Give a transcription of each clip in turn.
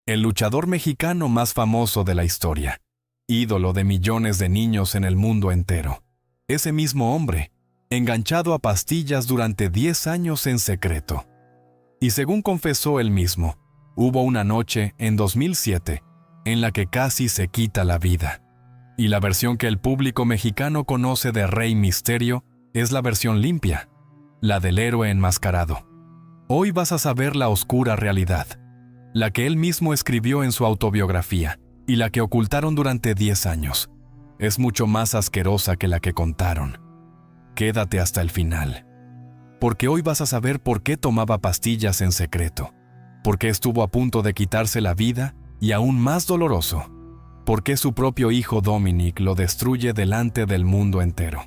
el luchador mexicano más famoso de la historia, ídolo de millones de niños en el mundo entero. Ese mismo hombre, enganchado a pastillas durante 10 años en secreto. Y según confesó él mismo, hubo una noche en 2007 en la que casi se quita la vida. Y la versión que el público mexicano conoce de Rey Misterio es la versión limpia, la del héroe enmascarado. Hoy vas a saber la oscura realidad, la que él mismo escribió en su autobiografía y la que ocultaron durante 10 años. Es mucho más asquerosa que la que contaron. Quédate hasta el final, porque hoy vas a saber por qué tomaba pastillas en secreto, por qué estuvo a punto de quitarse la vida y aún más doloroso, por qué su propio hijo Dominic lo destruye delante del mundo entero.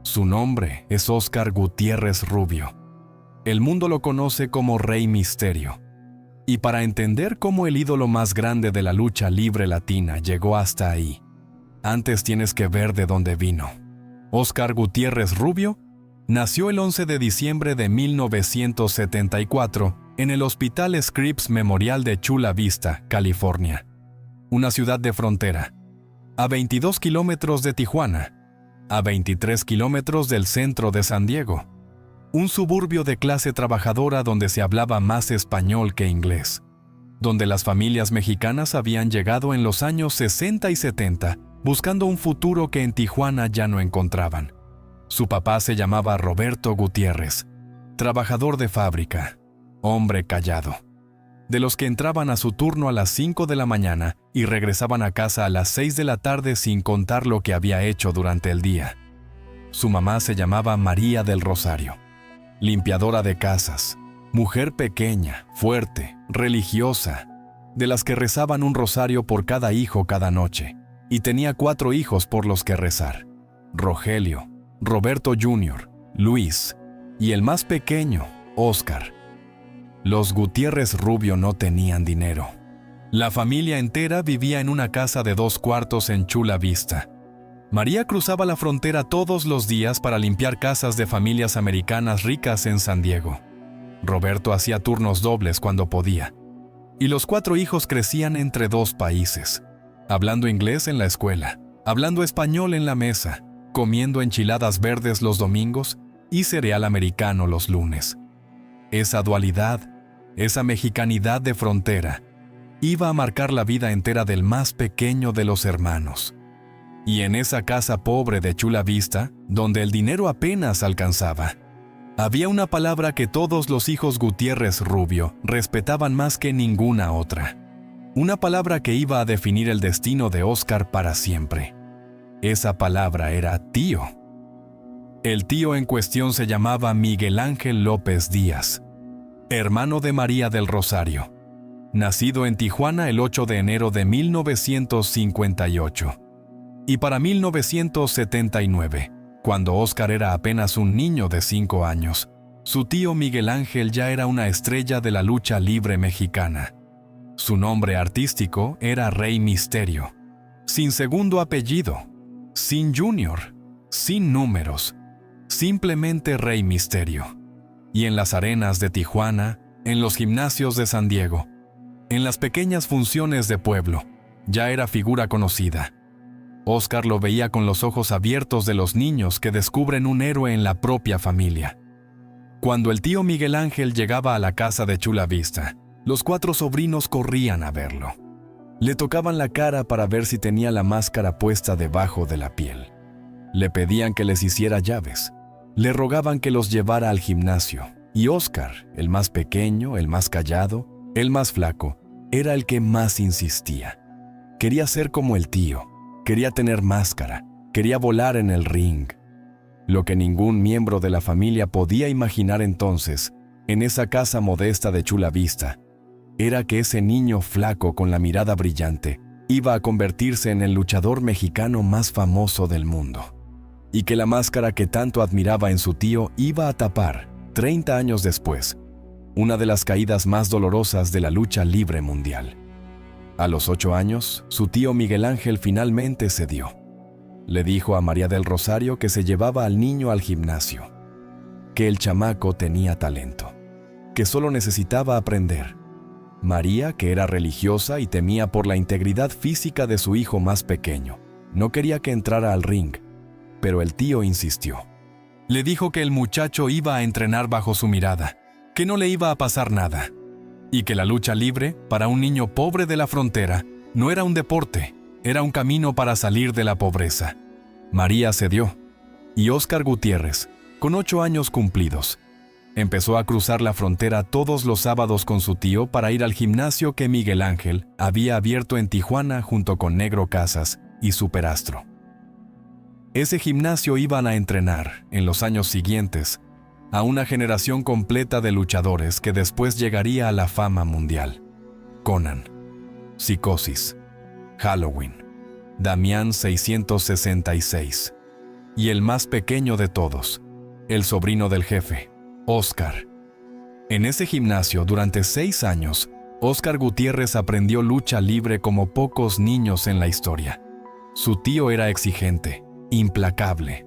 Su nombre es Óscar Gutiérrez Rubio. El mundo lo conoce como Rey Misterio. Y para entender cómo el ídolo más grande de la lucha libre latina llegó hasta ahí, antes tienes que ver de dónde vino. Óscar Gutiérrez Rubio nació el 11 de diciembre de 1974 en el Hospital Scripps Memorial de Chula Vista, California, una ciudad de frontera, a 22 kilómetros de Tijuana, a 23 kilómetros del centro de San Diego, un suburbio de clase trabajadora donde se hablaba más español que inglés, donde las familias mexicanas habían llegado en los años 60 y 70 buscando un futuro que en Tijuana ya no encontraban. Su papá se llamaba Roberto Gutiérrez, trabajador de fábrica, hombre callado, de los que entraban a su turno a las 5 de la mañana y regresaban a casa a las 6 de la tarde sin contar lo que había hecho durante el día. Su mamá se llamaba María del Rosario, limpiadora de casas, mujer pequeña, fuerte, religiosa, de las que rezaban un rosario por cada hijo cada noche, y tenía 4 hijos por los que rezar: Rogelio, Roberto Jr., Luis, y el más pequeño, Óscar. Los Gutiérrez Rubio no tenían dinero. La familia entera vivía en una casa de 2 cuartos en Chula Vista. María cruzaba la frontera todos los días para limpiar casas de familias americanas ricas en San Diego. Roberto hacía turnos dobles cuando podía. Y los 4 hijos crecían entre 2 países, hablando inglés en la escuela, hablando español en la mesa, comiendo enchiladas verdes los domingos y cereal americano los lunes. Esa dualidad, esa mexicanidad de frontera, iba a marcar la vida entera del más pequeño de los hermanos. Y en esa casa pobre de Chula Vista, donde el dinero apenas alcanzaba, había una palabra que todos los hijos Gutiérrez Rubio respetaban más que ninguna otra. Una palabra que iba a definir el destino de Óscar para siempre. Esa palabra era tío. El tío en cuestión se llamaba Miguel Ángel López Díaz, hermano de María del Rosario, nacido en Tijuana el 8 de enero de 1958. Y para 1979, cuando Óscar era apenas un niño de 5 años, su tío Miguel Ángel ya era una estrella de la lucha libre mexicana. Su nombre artístico era Rey Misterio, sin segundo apellido, sin junior, sin números, simplemente Rey Misterio. Y en las arenas de Tijuana, en los gimnasios de San Diego, en las pequeñas funciones de pueblo, ya era figura conocida. Óscar lo veía con los ojos abiertos de los niños que descubren un héroe en la propia familia. Cuando el tío Miguel Ángel llegaba a la casa de Chula Vista, los 4 sobrinos corrían a verlo. Le tocaban la cara para ver si tenía la máscara puesta debajo de la piel. Le pedían que les hiciera llaves. Le rogaban que los llevara al gimnasio. Y Óscar, el más pequeño, el más callado, el más flaco, era el que más insistía. Quería ser como el tío. Quería tener máscara, quería volar en el ring. Lo que ningún miembro de la familia podía imaginar entonces, en esa casa modesta de Chula Vista, era que ese niño flaco con la mirada brillante iba a convertirse en el luchador mexicano más famoso del mundo. Y que la máscara que tanto admiraba en su tío iba a tapar, 30 años después, una de las caídas más dolorosas de la lucha libre mundial. A los 8 años, su tío Miguel Ángel finalmente cedió. Le dijo a María del Rosario que se llevaba al niño al gimnasio, que el chamaco tenía talento, que solo necesitaba aprender. María, que era religiosa y temía por la integridad física de su hijo más pequeño, no quería que entrara al ring, pero el tío insistió. Le dijo que el muchacho iba a entrenar bajo su mirada, que no le iba a pasar nada, y que la lucha libre, para un niño pobre de la frontera, no era un deporte, era un camino para salir de la pobreza. María cedió, y Óscar Gutiérrez, con 8 años cumplidos, empezó a cruzar la frontera todos los sábados con su tío para ir al gimnasio que Miguel Ángel había abierto en Tijuana junto con Negro Casas y Superastro. Ese gimnasio iban a entrenar, en los años siguientes, a una generación completa de luchadores que después llegaría a la fama mundial. Conan, Psicosis, Halloween, Damián 666, y el más pequeño de todos, el sobrino del jefe, Óscar. En ese gimnasio, durante 6 años, Óscar Gutiérrez aprendió lucha libre como pocos niños en la historia. Su tío era exigente, implacable.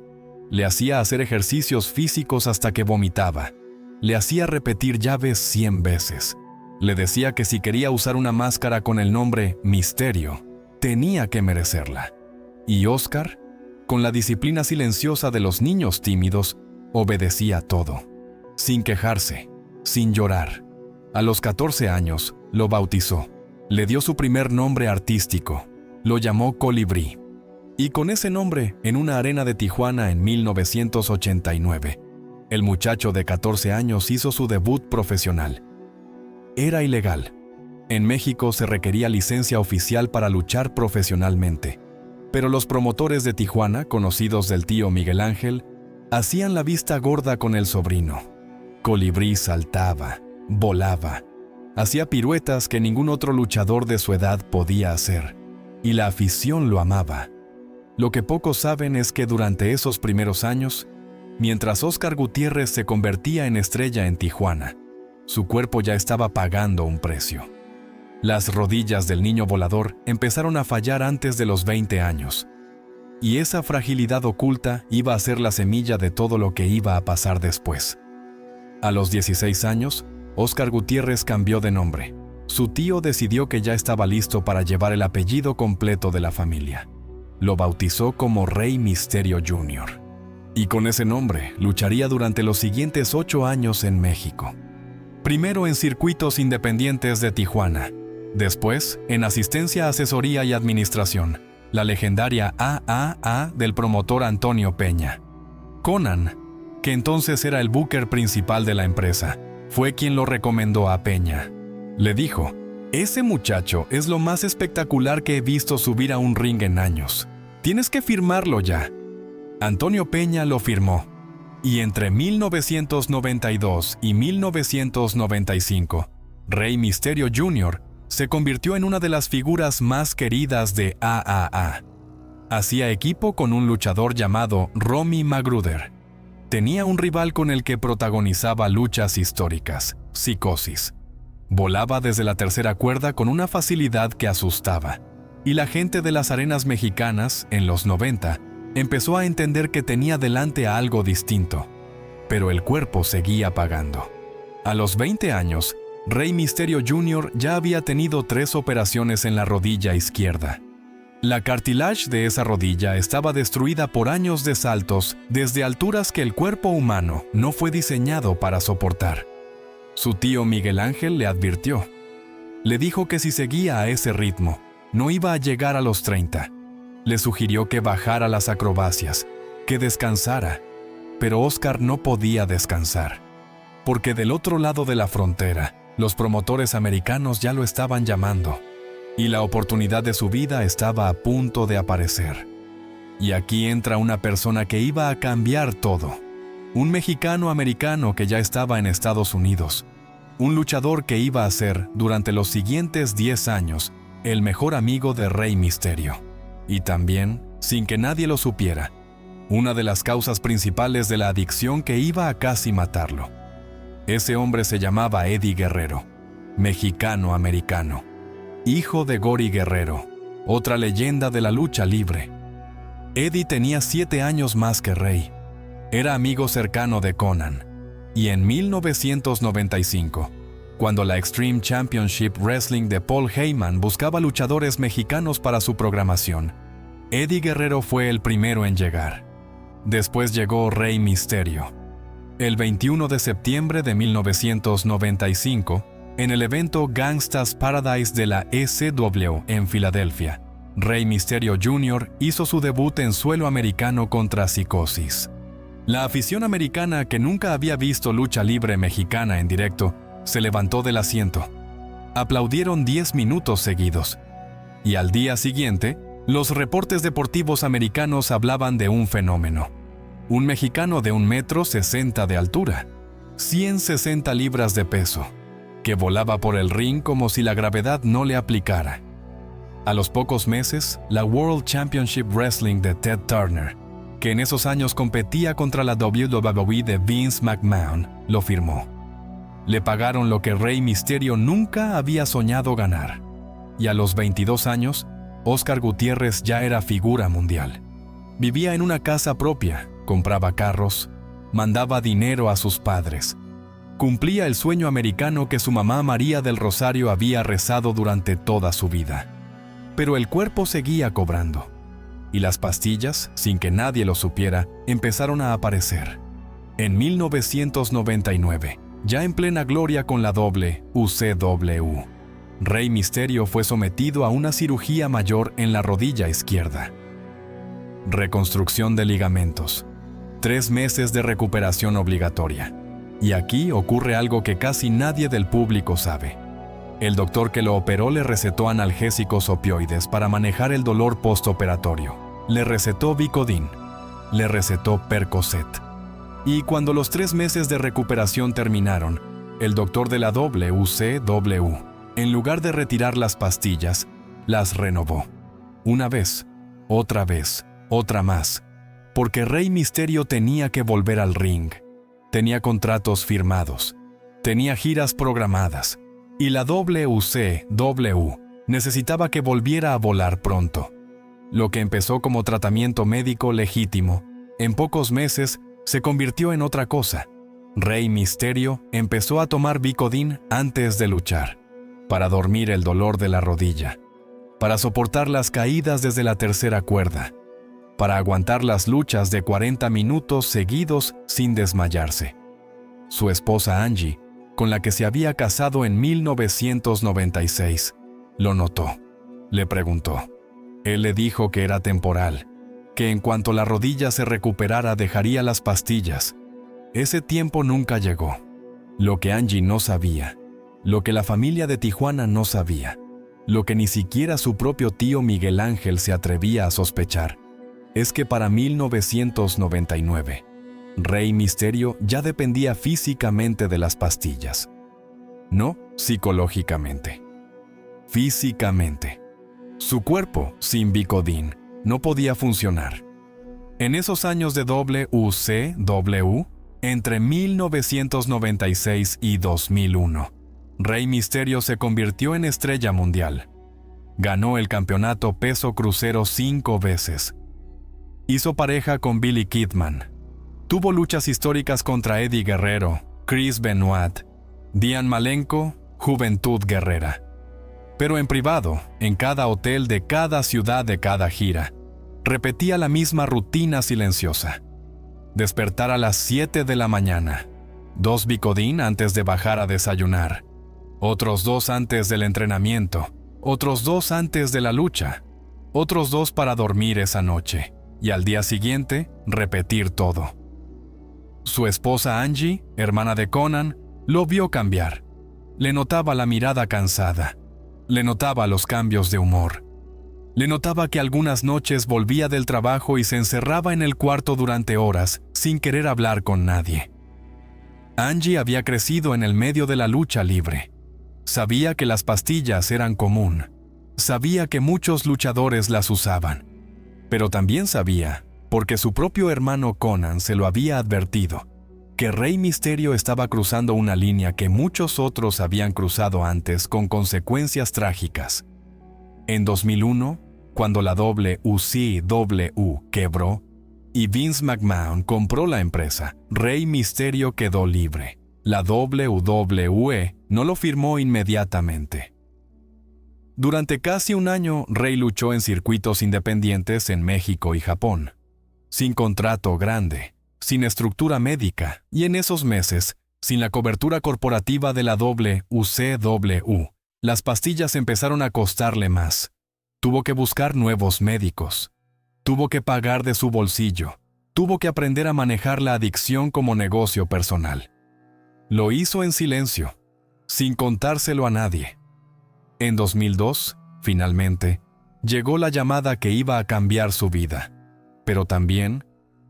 Le hacía hacer ejercicios físicos hasta que vomitaba. Le hacía repetir llaves 100 veces. Le decía que si quería usar una máscara con el nombre Misterio, tenía que merecerla. Y Óscar, con la disciplina silenciosa de los niños tímidos, obedecía todo. Sin quejarse, sin llorar. A los 14 años, lo bautizó. Le dio su primer nombre artístico. Lo llamó Colibrí. Y con ese nombre, en una arena de Tijuana en 1989, el muchacho de 14 años hizo su debut profesional. Era ilegal. En México se requería licencia oficial para luchar profesionalmente. Pero los promotores de Tijuana, conocidos del tío Miguel Ángel, hacían la vista gorda con el sobrino. Colibrí saltaba, volaba, hacía piruetas que ningún otro luchador de su edad podía hacer, y la afición lo amaba. Lo que pocos saben es que durante esos primeros años, mientras Óscar Gutiérrez se convertía en estrella en Tijuana, su cuerpo ya estaba pagando un precio. Las rodillas del niño volador empezaron a fallar antes de los 20 años, y esa fragilidad oculta iba a ser la semilla de todo lo que iba a pasar después. A los 16 años, Óscar Gutiérrez cambió de nombre. Su tío decidió que ya estaba listo para llevar el apellido completo de la familia. Lo bautizó como Rey Misterio Jr. Y con ese nombre lucharía durante los siguientes 8 años en México. Primero en circuitos independientes de Tijuana, después en asistencia, asesoría y administración, la legendaria AAA del promotor Antonio Peña. Conan, que entonces era el booker principal de la empresa, fue quien lo recomendó a Peña. Le dijo: «Ese muchacho es lo más espectacular que he visto subir a un ring en años. Tienes que firmarlo ya». Antonio Peña lo firmó, y entre 1992 y 1995, Rey Misterio Jr. se convirtió en una de las figuras más queridas de AAA. Hacía equipo con un luchador llamado Romy Magruder. Tenía un rival con el que protagonizaba luchas históricas, Psicosis. Volaba desde la tercera cuerda con una facilidad que asustaba, y la gente de las arenas mexicanas, en los 90, empezó a entender que tenía delante a algo distinto, pero el cuerpo seguía pagando. A los 20 años, Rey Misterio Jr. ya había tenido 3 operaciones en la rodilla izquierda. La cartilage de esa rodilla estaba destruida por años de saltos desde alturas que el cuerpo humano no fue diseñado para soportar. Su tío Miguel Ángel le advirtió. Le dijo que si seguía a ese ritmo, no iba a llegar a los 30. Le sugirió que bajara las acrobacias, que descansara, pero Óscar no podía descansar, porque del otro lado de la frontera, los promotores americanos ya lo estaban llamando, y la oportunidad de su vida estaba a punto de aparecer. Y aquí entra una persona que iba a cambiar todo. Un mexicano-americano que ya estaba en Estados Unidos. Un luchador que iba a ser, durante los siguientes 10 años, el mejor amigo de Rey Misterio. Y también, sin que nadie lo supiera, una de las causas principales de la adicción que iba a casi matarlo. Ese hombre se llamaba Eddie Guerrero, mexicano-americano, hijo de Gori Guerrero, otra leyenda de la lucha libre. Eddie tenía 7 años más que Rey. Era amigo cercano de Conan, y en 1995, cuando la Extreme Championship Wrestling de Paul Heyman buscaba luchadores mexicanos para su programación, Eddie Guerrero fue el primero en llegar. Después llegó Rey Mysterio. El 21 de septiembre de 1995, en el evento Gangsta's Paradise de la ECW en Filadelfia, Rey Mysterio Jr. hizo su debut en suelo americano contra Psicosis. La afición americana, que nunca había visto lucha libre mexicana en directo, se levantó del asiento. Aplaudieron 10 minutos seguidos. Y al día siguiente, los reportes deportivos americanos hablaban de un fenómeno. Un mexicano de 1,60 m de altura, 160 libras de peso, que volaba por el ring como si la gravedad no le aplicara. A los pocos meses, la World Championship Wrestling de Ted Turner, que en esos años competía contra la WWE de Vince McMahon, lo firmó. Le pagaron lo que Rey Mysterio nunca había soñado ganar. Y a los 22 años, Oscar Gutiérrez ya era figura mundial. Vivía en una casa propia, compraba carros, mandaba dinero a sus padres. Cumplía el sueño americano que su mamá María del Rosario había rezado durante toda su vida. Pero el cuerpo seguía cobrando. Y las pastillas, sin que nadie lo supiera, empezaron a aparecer. En 1999, ya en plena gloria con la WCW, Rey Mysterio fue sometido a una cirugía mayor en la rodilla izquierda. Reconstrucción de ligamentos. 3 meses de recuperación obligatoria. Y aquí ocurre algo que casi nadie del público sabe. El doctor que lo operó le recetó analgésicos opioides para manejar el dolor postoperatorio. Le recetó Vicodin. Le recetó Percocet. Y cuando los 3 meses de recuperación terminaron, el doctor de la WCW, en lugar de retirar las pastillas, las renovó. Una vez, otra más, porque Rey Mysterio tenía que volver al ring. Tenía contratos firmados, tenía giras programadas, y la WCW necesitaba que volviera a volar pronto. Lo que empezó como tratamiento médico legítimo, en pocos meses se convirtió en otra cosa. Rey Mysterio empezó a tomar Vicodin antes de luchar, para dormir el dolor de la rodilla, para soportar las caídas desde la tercera cuerda, para aguantar las luchas de 40 minutos seguidos sin desmayarse. Su esposa Angie, con la que se había casado en 1996, lo notó. Le preguntó. Él le dijo que era temporal, que en cuanto la rodilla se recuperara dejaría las pastillas. Ese tiempo nunca llegó. Lo que Angie no sabía, lo que la familia de Tijuana no sabía, lo que ni siquiera su propio tío Miguel Ángel se atrevía a sospechar, es que para 1999, Rey Mysterio ya dependía físicamente de las pastillas. No psicológicamente. Físicamente. Su cuerpo, sin Vicodin, no podía funcionar. En esos años de WCW, entre 1996 y 2001, Rey Mysterio se convirtió en estrella mundial. Ganó el campeonato peso crucero 5 veces. Hizo pareja con Billy Kidman. Tuvo luchas históricas contra Eddie Guerrero, Chris Benoit, Dean Malenko, Juventud Guerrera. Pero en privado, en cada hotel de cada ciudad de cada gira, repetía la misma rutina silenciosa. Despertar a las 7 de la mañana, 2 Vicodin antes de bajar a desayunar, otros 2 antes del entrenamiento, otros 2 antes de la lucha, otros 2 para dormir esa noche, y al día siguiente, repetir todo. Su esposa Angie, hermana de Conan, lo vio cambiar. Le notaba la mirada cansada. Le notaba los cambios de humor. Le notaba que algunas noches volvía del trabajo y se encerraba en el cuarto durante horas sin querer hablar con nadie. Angie había crecido en el medio de la lucha libre. Sabía que las pastillas eran común. Sabía que muchos luchadores las usaban. Pero también sabía, porque su propio hermano Conan se lo había advertido, que Rey Mysterio estaba cruzando una línea que muchos otros habían cruzado antes con consecuencias trágicas. En 2001, cuando la WCW quebró y Vince McMahon compró la empresa, Rey Mysterio quedó libre. La WWE no lo firmó inmediatamente. Durante casi un año, Ray luchó en circuitos independientes en México y Japón, sin contrato grande, sin estructura médica, y en esos meses, sin la cobertura corporativa de la WCW, las pastillas empezaron a costarle más. Tuvo que buscar nuevos médicos. Tuvo que pagar de su bolsillo. Tuvo que aprender a manejar la adicción como negocio personal. Lo hizo en silencio, sin contárselo a nadie. En 2002, finalmente, llegó la llamada que iba a cambiar su vida. Pero también,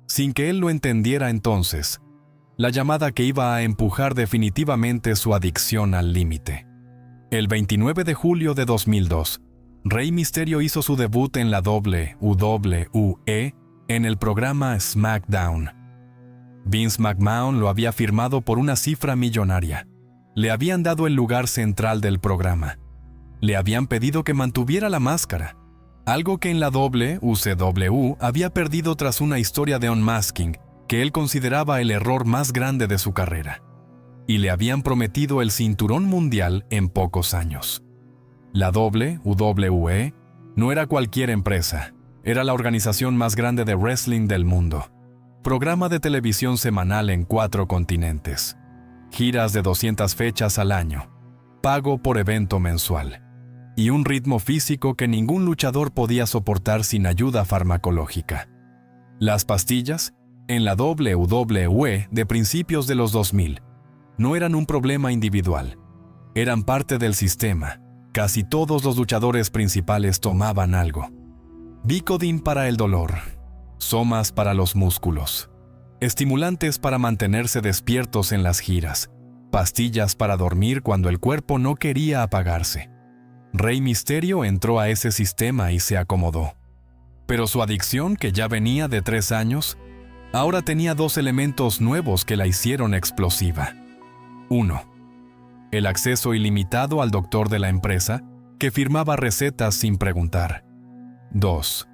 sin que él lo entendiera entonces, la llamada que iba a empujar definitivamente su adicción al límite. El 29 de julio de 2002, Rey Mysterio hizo su debut en la WWE en el programa SmackDown. Vince McMahon lo había firmado por una cifra millonaria. Le habían dado el lugar central del programa. Le habían pedido que mantuviera la máscara, algo que en la WCW había perdido tras una historia de unmasking que él consideraba el error más grande de su carrera. Y le habían prometido el cinturón mundial en pocos años. La WWE no era cualquier empresa, era la organización más grande de wrestling del mundo. Programa de televisión semanal en 4 continentes. Giras de 200 fechas al año. Pago por evento mensual. Y un ritmo físico que ningún luchador podía soportar sin ayuda farmacológica. Las pastillas, en la WWE de principios de los 2000, no eran un problema individual. Eran parte del sistema. Casi todos los luchadores principales tomaban algo. Vicodin para el dolor. Somas para los músculos. Estimulantes para mantenerse despiertos en las giras. Pastillas para dormir cuando el cuerpo no quería apagarse. Rey Mysterio entró a ese sistema y se acomodó. Pero su adicción, que ya venía de 3 años, ahora tenía 2 elementos nuevos que la hicieron explosiva. 1. El acceso ilimitado al doctor de la empresa, que firmaba recetas sin preguntar. 2.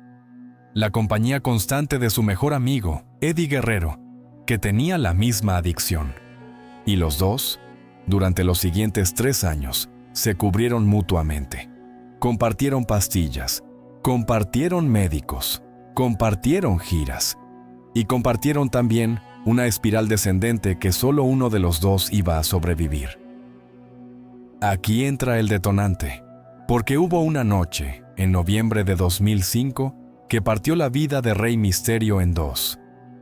La compañía constante de su mejor amigo, Eddie Guerrero, que tenía la misma adicción. Y los dos, durante los siguientes 3 años, se cubrieron mutuamente. Compartieron pastillas, compartieron médicos, compartieron giras y compartieron también una espiral descendente que solo uno de los dos iba a sobrevivir. Aquí entra el detonante, porque hubo una noche, en noviembre de 2005, que partió la vida de Rey Mysterio en 2.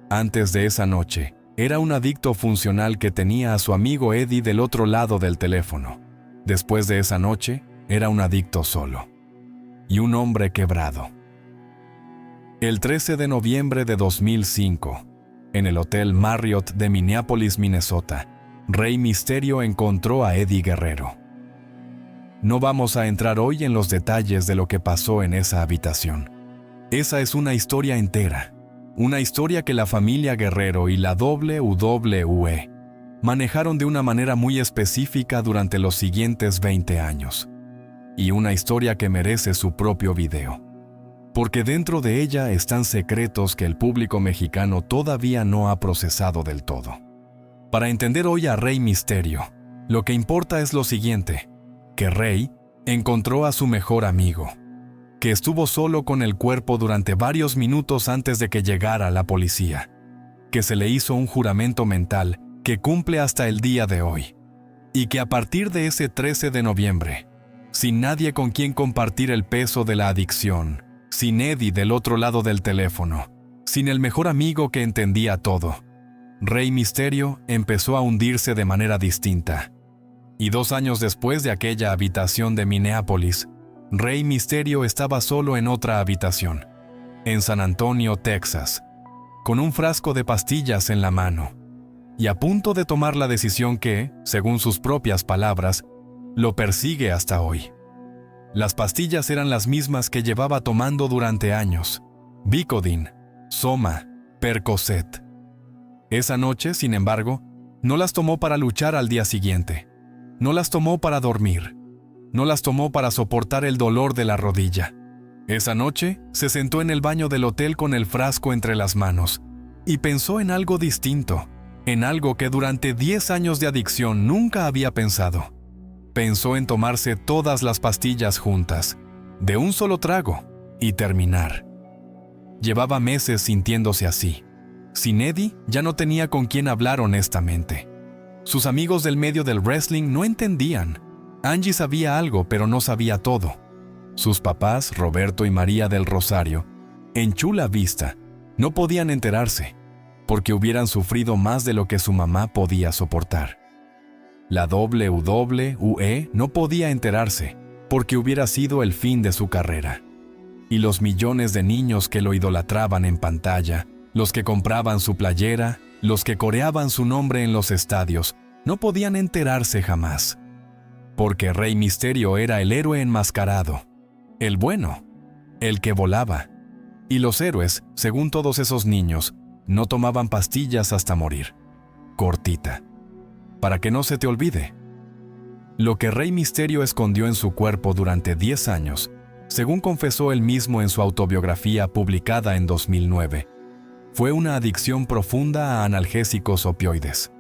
Antes de esa noche, era un adicto funcional que tenía a su amigo Eddie del otro lado del teléfono. Después de esa noche, era un adicto solo. Y un hombre quebrado. El 13 de noviembre de 2005, en el Hotel Marriott de Minneapolis, Minnesota, Rey Mysterio encontró a Eddie Guerrero. No vamos a entrar hoy en los detalles de lo que pasó en esa habitación. Esa es una historia entera, una historia que la familia Guerrero y la WWE manejaron de una manera muy específica durante los siguientes 20 años. Y una historia que merece su propio video. Porque dentro de ella están secretos que el público mexicano todavía no ha procesado del todo. Para entender hoy a Rey Mysterio, lo que importa es lo siguiente, que Rey encontró a su mejor amigo, que estuvo solo con el cuerpo durante varios minutos antes de que llegara la policía, que se le hizo un juramento mental que cumple hasta el día de hoy, y que a partir de ese 13 de noviembre, sin nadie con quien compartir el peso de la adicción, sin Eddie del otro lado del teléfono, sin el mejor amigo que entendía todo, Rey Mysterio empezó a hundirse de manera distinta. Y 2 años después de aquella habitación de Minneapolis, Rey Mysterio estaba solo en otra habitación, en San Antonio, Texas, con un frasco de pastillas en la mano, y a punto de tomar la decisión que, según sus propias palabras, lo persigue hasta hoy. Las pastillas eran las mismas que llevaba tomando durante años: Vicodin, Soma, Percocet. Esa noche, sin embargo, no las tomó para luchar al día siguiente. No las tomó para dormir. No las tomó para soportar el dolor de la rodilla. Esa noche, se sentó en el baño del hotel con el frasco entre las manos y pensó en algo distinto. en algo que durante 10 años de adicción nunca había pensado. Pensó en tomarse todas las pastillas juntas, de un solo trago, y terminar. Llevaba meses sintiéndose así. Sin Eddie, ya no tenía con quién hablar honestamente. Sus amigos del medio del wrestling no entendían. Angie sabía algo, pero no sabía todo. Sus papás, Roberto y María del Rosario, en Chula Vista, no podían enterarse, porque hubieran sufrido más de lo que su mamá podía soportar. La WWE no podía enterarse, porque hubiera sido el fin de su carrera. Y los millones de niños que lo idolatraban en pantalla, los que compraban su playera, los que coreaban su nombre en los estadios, no podían enterarse jamás. Porque Rey Mysterio era el héroe enmascarado, el bueno, el que volaba. Y los héroes, según todos esos niños, no tomaban pastillas hasta morir. Cortita. Para que no se te olvide. Lo que Rey Mysterio escondió en su cuerpo durante 10 años, según confesó él mismo en su autobiografía publicada en 2009, fue una adicción profunda a analgésicos opioides.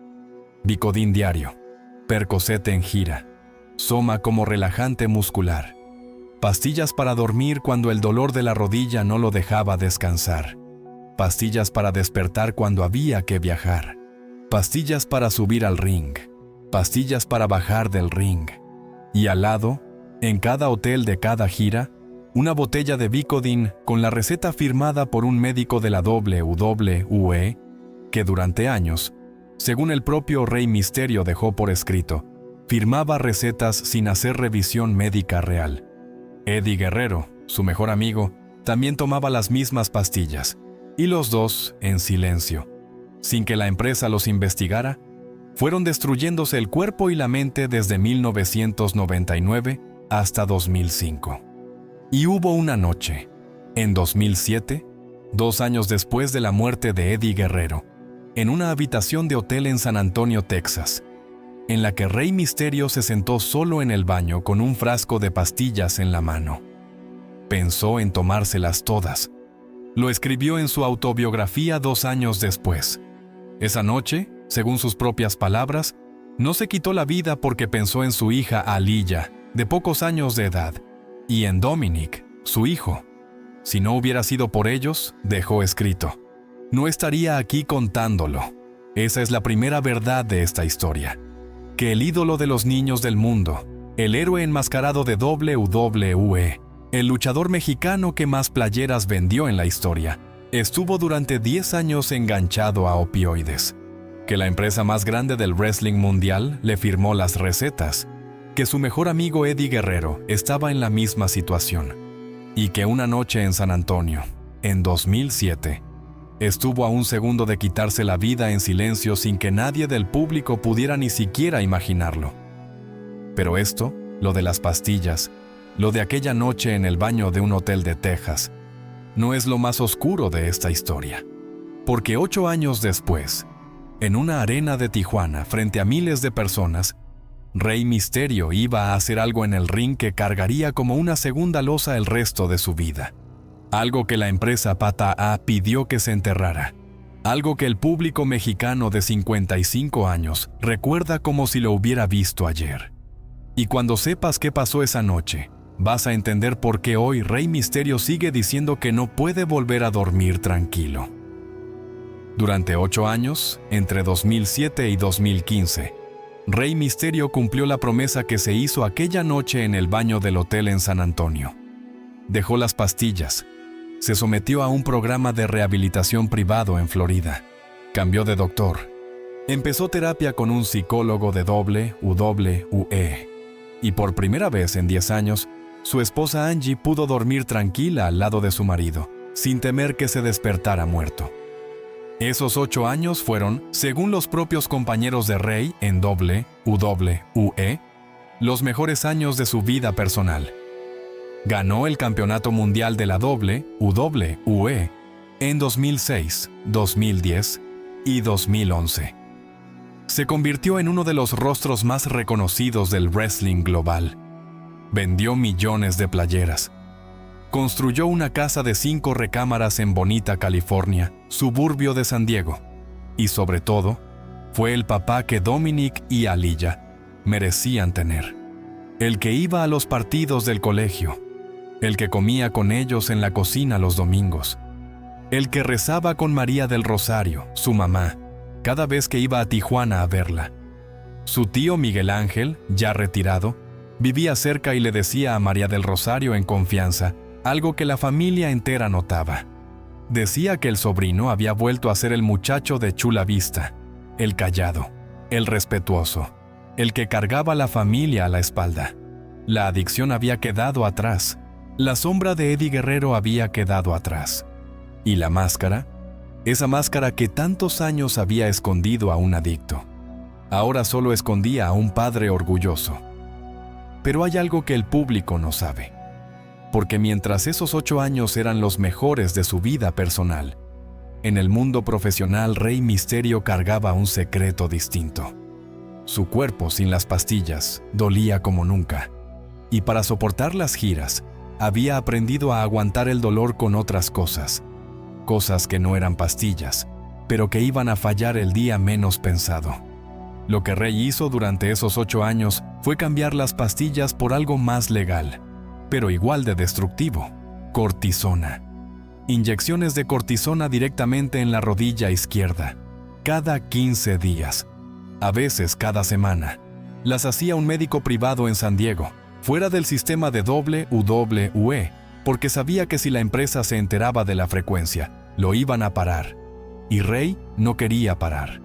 Vicodin diario, Percocet en gira, Soma como relajante muscular, pastillas para dormir cuando el dolor de la rodilla no lo dejaba descansar, pastillas para despertar cuando había que viajar, pastillas para subir al ring, pastillas para bajar del ring. Y al lado, en cada hotel de cada gira, una botella de Vicodin con la receta firmada por un médico de la WWE, que durante años, según el propio Rey Mysterio dejó por escrito, firmaba recetas sin hacer revisión médica real. Eddie Guerrero, su mejor amigo, también tomaba las mismas pastillas, y los dos, en silencio, sin que la empresa los investigara, fueron destruyéndose el cuerpo y la mente desde 1999 hasta 2005. Y hubo una noche, en 2007, 2 años después de la muerte de Eddie Guerrero, en una habitación de hotel en San Antonio, Texas, en la que Rey Mysterio se sentó solo en el baño con un frasco de pastillas en la mano. Pensó en tomárselas todas. Lo escribió en su autobiografía 2 años después. Esa noche, según sus propias palabras, no se quitó la vida porque pensó en su hija Aliyah, de pocos años de edad, y en Dominic, su hijo. Si no hubiera sido por ellos, dejó escrito, no estaría aquí contándolo. Esa es la primera verdad de esta historia. Que el ídolo de los niños del mundo, el héroe enmascarado de WWE, el luchador mexicano que más playeras vendió en la historia, estuvo durante 10 años enganchado a opioides. Que la empresa más grande del wrestling mundial le firmó las recetas. Que su mejor amigo Eddie Guerrero estaba en la misma situación. Y que una noche en San Antonio, en 2007, estuvo a un segundo de quitarse la vida en silencio sin que nadie del público pudiera ni siquiera imaginarlo. Pero esto, lo de las pastillas, lo de aquella noche en el baño de un hotel de Texas, no es lo más oscuro de esta historia. Porque 8 años después, en una arena de Tijuana frente a miles de personas, Rey Mysterio iba a hacer algo en el ring que cargaría como una segunda losa el resto de su vida. Algo que la empresa Pata A pidió que se enterrara. Algo que el público mexicano de 55 años recuerda como si lo hubiera visto ayer. Y cuando sepas qué pasó esa noche, vas a entender por qué hoy Rey Mysterio sigue diciendo que no puede volver a dormir tranquilo. Durante 8 años, entre 2007 y 2015, Rey Mysterio cumplió la promesa que se hizo aquella noche en el baño del hotel en San Antonio. Dejó las pastillas, se sometió a un programa de rehabilitación privado en Florida, cambió de doctor, empezó terapia con un psicólogo de WWE, y por primera vez en 10 años, su esposa Angie pudo dormir tranquila al lado de su marido, sin temer que se despertara muerto. Esos 8 años fueron, según los propios compañeros de Rey en WWE, los mejores años de su vida personal. Ganó el campeonato mundial de la WWE en 2006, 2010 y 2011. Se convirtió en uno de los rostros más reconocidos del wrestling global. Vendió millones de playeras. Construyó una casa de 5 recámaras en Bonita, California, suburbio de San Diego. Y sobre todo, Fue el papá que Dominic y Aliyah merecían tener. El que iba a los partidos del colegio. El que comía con ellos en la cocina los domingos. El que rezaba con María del Rosario, su mamá, cada vez que iba a Tijuana a verla. Su tío Miguel Ángel, ya retirado, vivía cerca y le decía a María del Rosario en confianza algo que la familia entera notaba. Decía que el sobrino había vuelto a ser el muchacho de Chula Vista, el callado, el respetuoso, el que cargaba a la familia a la espalda. La adicción había quedado atrás. La sombra de Eddie Guerrero había quedado atrás. ¿Y la máscara? Esa máscara que tantos años había escondido a un adicto. Ahora solo escondía a un padre orgulloso. Pero hay algo que el público no sabe. Porque mientras esos 8 años eran los mejores de su vida personal, en el mundo profesional Rey Misterio cargaba un secreto distinto. Su cuerpo sin las pastillas dolía como nunca. Y para soportar las giras, había aprendido a aguantar el dolor con otras cosas. Cosas que no eran pastillas, pero que iban a fallar el día menos pensado. Lo que Rey hizo durante esos 8 años fue cambiar las pastillas por algo más legal, pero igual de destructivo: cortisona. Inyecciones de cortisona directamente en la rodilla izquierda, cada 15 días, a veces cada semana. Las hacía un médico privado en San Diego, fuera del sistema de WWE, porque sabía que si la empresa se enteraba de la frecuencia, lo iban a parar. Y Rey no quería parar.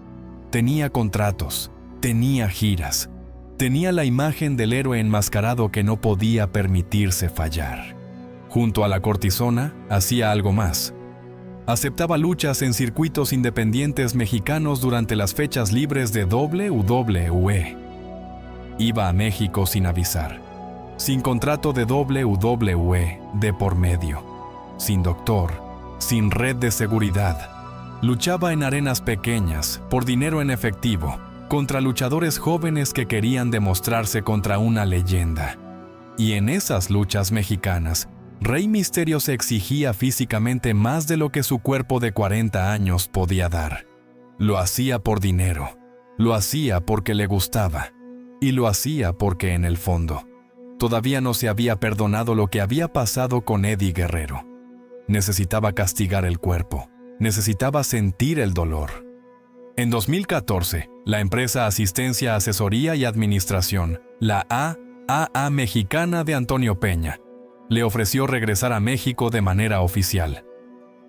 Tenía contratos, tenía giras, tenía la imagen del héroe enmascarado que no podía permitirse fallar. Junto a la cortisona, hacía algo más. Aceptaba luchas en circuitos independientes mexicanos durante las fechas libres de WWE. Iba a México sin avisar, sin contrato de WWE de por medio, sin doctor, sin red de seguridad. Luchaba en arenas pequeñas, por dinero en efectivo, contra luchadores jóvenes que querían demostrarse contra una leyenda. Y en esas luchas mexicanas, Rey Misterio se exigía físicamente más de lo que su cuerpo de 40 años podía dar. Lo hacía por dinero, lo hacía porque le gustaba, y lo hacía porque en el fondo todavía no se había perdonado lo que había pasado con Eddie Guerrero. Necesitaba castigar el cuerpo, necesitaba sentir el dolor. En 2014, la empresa Asistencia, Asesoría y Administración, la AAA Mexicana de Antonio Peña, le ofreció regresar a México de manera oficial.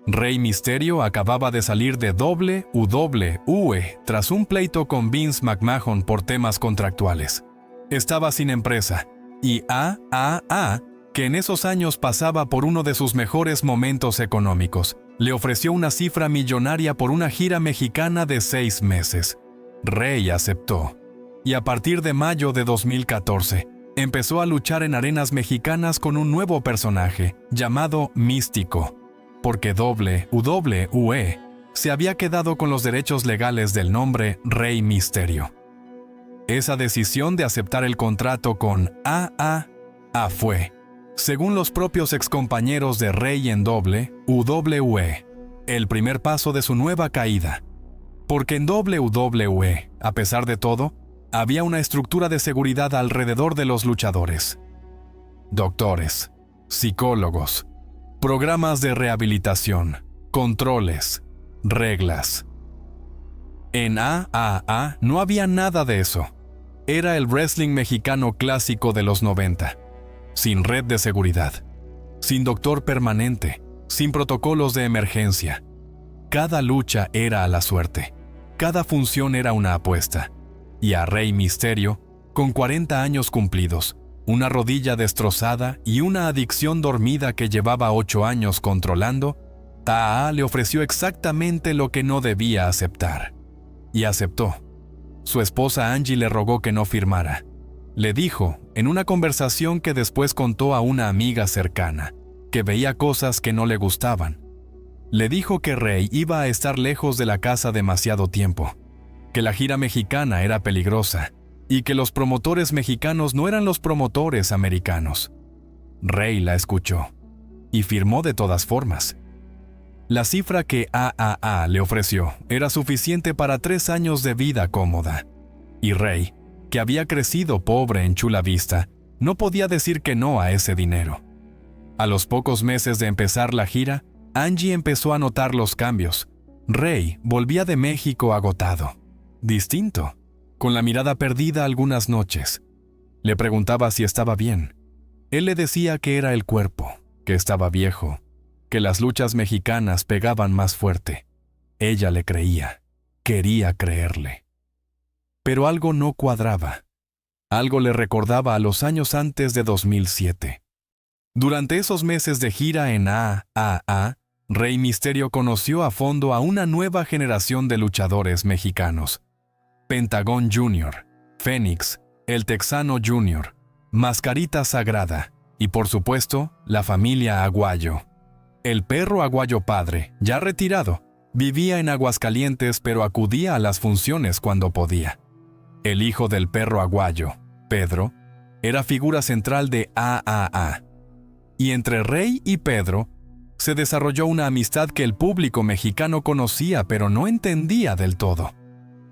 Rey Misterio acababa de salir de WWE tras un pleito con Vince McMahon por temas contractuales. Estaba sin empresa, y AAA, que en esos años pasaba por uno de sus mejores momentos económicos, le ofreció una cifra millonaria por una gira mexicana de 6 meses. Rey aceptó, y a partir de mayo de 2014, empezó a luchar en arenas mexicanas con un nuevo personaje, llamado Místico, porque WWE se había quedado con los derechos legales del nombre Rey Misterio. Esa decisión de aceptar el contrato con AAA fue, según los propios excompañeros de Rey en WWE, el primer paso de su nueva caída. Porque en WWE, a pesar de todo, había una estructura de seguridad alrededor de los luchadores. Doctores, psicólogos, programas de rehabilitación, controles, reglas. En AAA no había nada de eso. Era el wrestling mexicano clásico de los 90, sin red de seguridad, sin doctor permanente, sin protocolos de emergencia. Cada lucha era a la suerte, cada función era una apuesta. Y a Rey Misterio, con 40 años cumplidos, una rodilla destrozada y una adicción dormida que llevaba 8 años controlando, AAA le ofreció exactamente lo que no debía aceptar. Y aceptó. Su esposa Angie le rogó que no firmara. Le dijo, en una conversación que después contó a una amiga cercana, que veía cosas que no le gustaban. Le dijo que Rey iba a estar lejos de la casa demasiado tiempo, que la gira mexicana era peligrosa y que los promotores mexicanos no eran los promotores americanos. Rey la escuchó y firmó de todas formas. La cifra que AAA le ofreció era suficiente para 3 años de vida cómoda. Y Ray, que había crecido pobre en Chula Vista, no podía decir que no a ese dinero. A los pocos meses de empezar la gira, Angie empezó a notar los cambios. Ray volvía de México agotado, distinto, con la mirada perdida algunas noches. Le preguntaba si estaba bien. Él le decía que era el cuerpo, que estaba viejo, que las luchas mexicanas pegaban más fuerte. Ella le creía, quería creerle. Pero algo no cuadraba. Algo le recordaba a los años antes de 2007. Durante esos meses de gira en AAA, Rey Mysterio conoció a fondo a una nueva generación de luchadores mexicanos. Pentagón Jr., Fénix, El Texano Jr., Mascarita Sagrada y, por supuesto, la familia Aguayo. El perro Aguayo padre, ya retirado, vivía en Aguascalientes pero acudía a las funciones cuando podía. El hijo del perro Aguayo, Pedro, era figura central de AAA. Y entre Rey y Pedro se desarrolló una amistad que el público mexicano conocía pero no entendía del todo.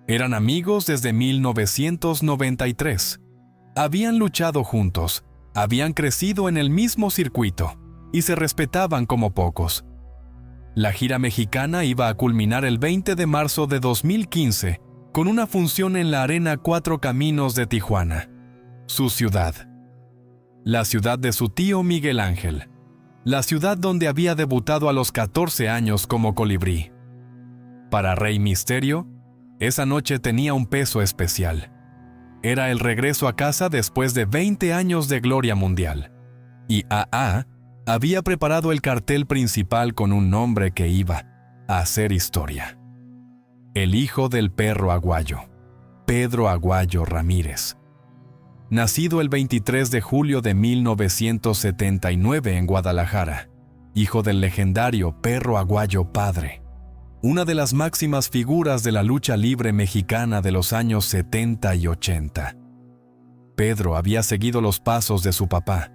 Eran amigos desde 1993. Habían luchado juntos, habían crecido en el mismo circuito y se respetaban como pocos. La gira mexicana iba a culminar el 20 de marzo de 2015 con una función en la Arena Cuatro Caminos de Tijuana, su ciudad. La ciudad de su tío Miguel Ángel. La ciudad donde había debutado a los 14 años como colibrí. Para Rey Mysterio, esa noche tenía un peso especial. Era el regreso a casa después de 20 años de gloria mundial. Y AA había preparado el cartel principal con un nombre que iba a hacer historia. El hijo del perro Aguayo, Pedro Aguayo Ramírez. Nacido el 23 de julio de 1979 en Guadalajara, hijo del legendario perro Aguayo padre, una de las máximas figuras de la lucha libre mexicana de los años 70 y 80. Pedro había seguido los pasos de su papá.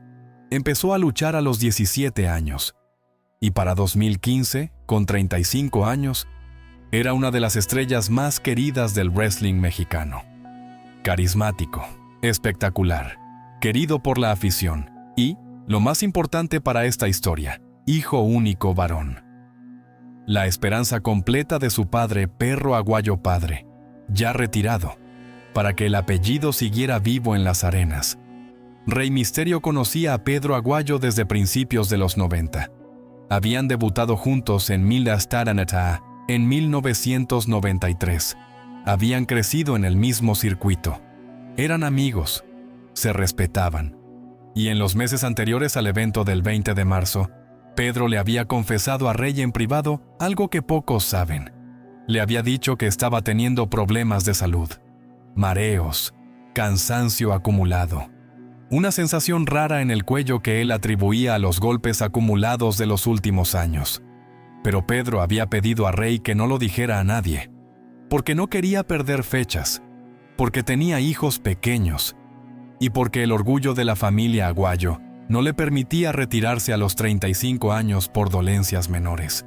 Empezó a luchar a los 17 años, y para 2015, con 35 años, era una de las estrellas más queridas del wrestling mexicano. Carismático, espectacular, querido por la afición y, lo más importante para esta historia, hijo único varón. La esperanza completa de su padre, perro Aguayo padre, ya retirado, para que el apellido siguiera vivo en las arenas. Rey Mysterio conocía a Pedro Aguayo desde principios de los 90. Habían debutado juntos en Millas Taranata en 1993. Habían crecido en el mismo circuito. Eran amigos, se respetaban. Y en los meses anteriores al evento del 20 de marzo, Pedro le había confesado a Rey en privado algo que pocos saben. Le había dicho que estaba teniendo problemas de salud, mareos, cansancio acumulado, una sensación rara en el cuello que él atribuía a los golpes acumulados de los últimos años. Pero Pedro había pedido a Rey que no lo dijera a nadie, porque no quería perder fechas, porque tenía hijos pequeños, y porque el orgullo de la familia Aguayo no le permitía retirarse a los 35 años por dolencias menores.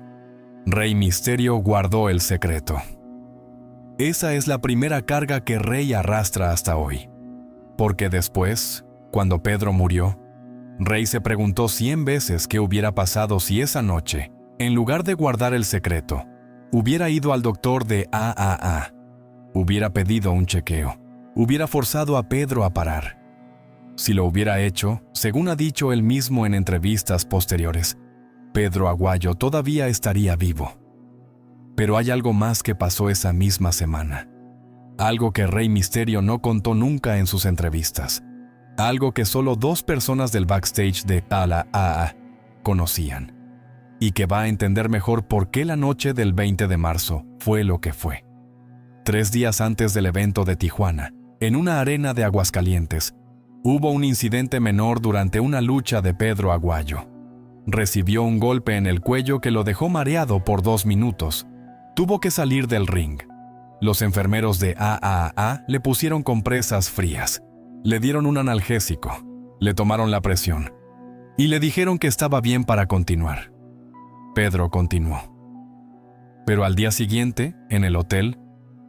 Rey Mysterio guardó el secreto. Esa es la primera carga que Rey arrastra hasta hoy. Porque después, cuando Pedro murió, Rey se preguntó 100 veces qué hubiera pasado si esa noche, en lugar de guardar el secreto, hubiera ido al doctor de AAA, hubiera pedido un chequeo, hubiera forzado a Pedro a parar. Si lo hubiera hecho, según ha dicho él mismo en entrevistas posteriores, Pedro Aguayo todavía estaría vivo. Pero hay algo más que pasó esa misma semana. Algo que Rey Mysterio no contó nunca en sus entrevistas. Algo que solo 2 personas del backstage de AAA conocían. Y que va a entender mejor por qué la noche del 20 de marzo fue lo que fue. 3 días antes del evento de Tijuana, en una arena de Aguascalientes, hubo un incidente menor durante una lucha de Pedro Aguayo. Recibió un golpe en el cuello que lo dejó mareado por 2 minutos. Tuvo que salir del ring. Los enfermeros de AAA le pusieron compresas frías, le dieron un analgésico, le tomaron la presión y le dijeron que estaba bien para continuar. Pedro continuó. Pero al día siguiente, en el hotel,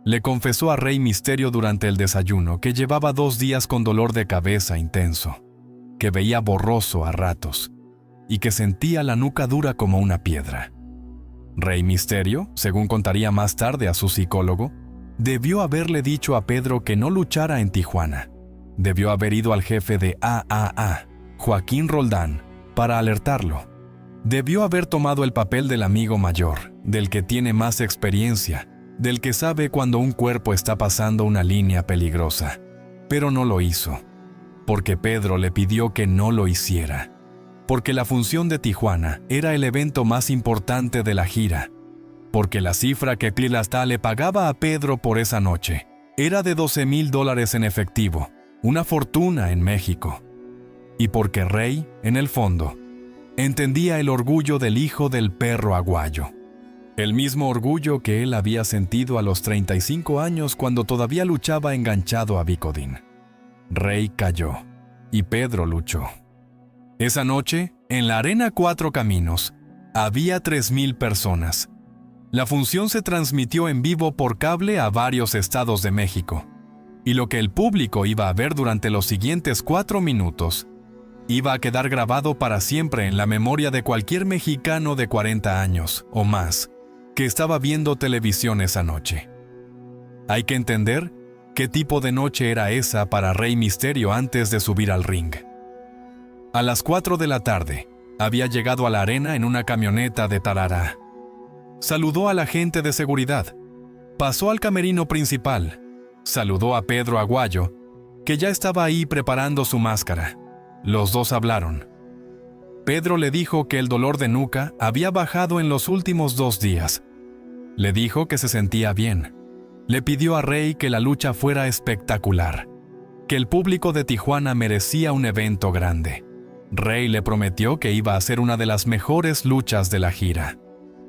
le confesó a Rey Misterio durante el desayuno que llevaba 2 días con dolor de cabeza intenso, que veía borroso a ratos y que sentía la nuca dura como una piedra. Rey Misterio, según contaría más tarde a su psicólogo, debió haberle dicho a Pedro que no luchara en Tijuana. Debió haber ido al jefe de AAA, Joaquín Roldán, para alertarlo. Debió haber tomado el papel del amigo mayor, del que tiene más experiencia, del que sabe cuando un cuerpo está pasando una línea peligrosa. Pero no lo hizo, porque Pedro le pidió que no lo hiciera. Porque la función de Tijuana era el evento más importante de la gira. Porque la cifra que Clearstad le pagaba a Pedro por esa noche era de $12,000 en efectivo, una fortuna en México. Y porque Rey, en el fondo, entendía el orgullo del hijo del perro aguayo. El mismo orgullo que él había sentido a los 35 años cuando todavía luchaba enganchado a Vicodin. Rey cayó, y Pedro luchó. Esa noche, en la Arena Cuatro Caminos, había 3,000 personas. La función se transmitió en vivo por cable a varios estados de México, y lo que el público iba a ver durante los siguientes 4 minutos iba a quedar grabado para siempre en la memoria de cualquier mexicano de 40 años o más que estaba viendo televisión esa noche. Hay que entender qué tipo de noche era esa para Rey Misterio antes de subir al ring. A las 4 de la tarde, había llegado a la arena en una camioneta de Tarara. Saludó a la gente de seguridad. Pasó al camerino principal. Saludó a Pedro Aguayo, que ya estaba ahí preparando su máscara. Los dos hablaron. Pedro le dijo que el dolor de nuca había bajado en los últimos 2 días. Le dijo que se sentía bien. Le pidió a Rey que la lucha fuera espectacular, que el público de Tijuana merecía un evento grande. Rey le prometió que iba a ser una de las mejores luchas de la gira.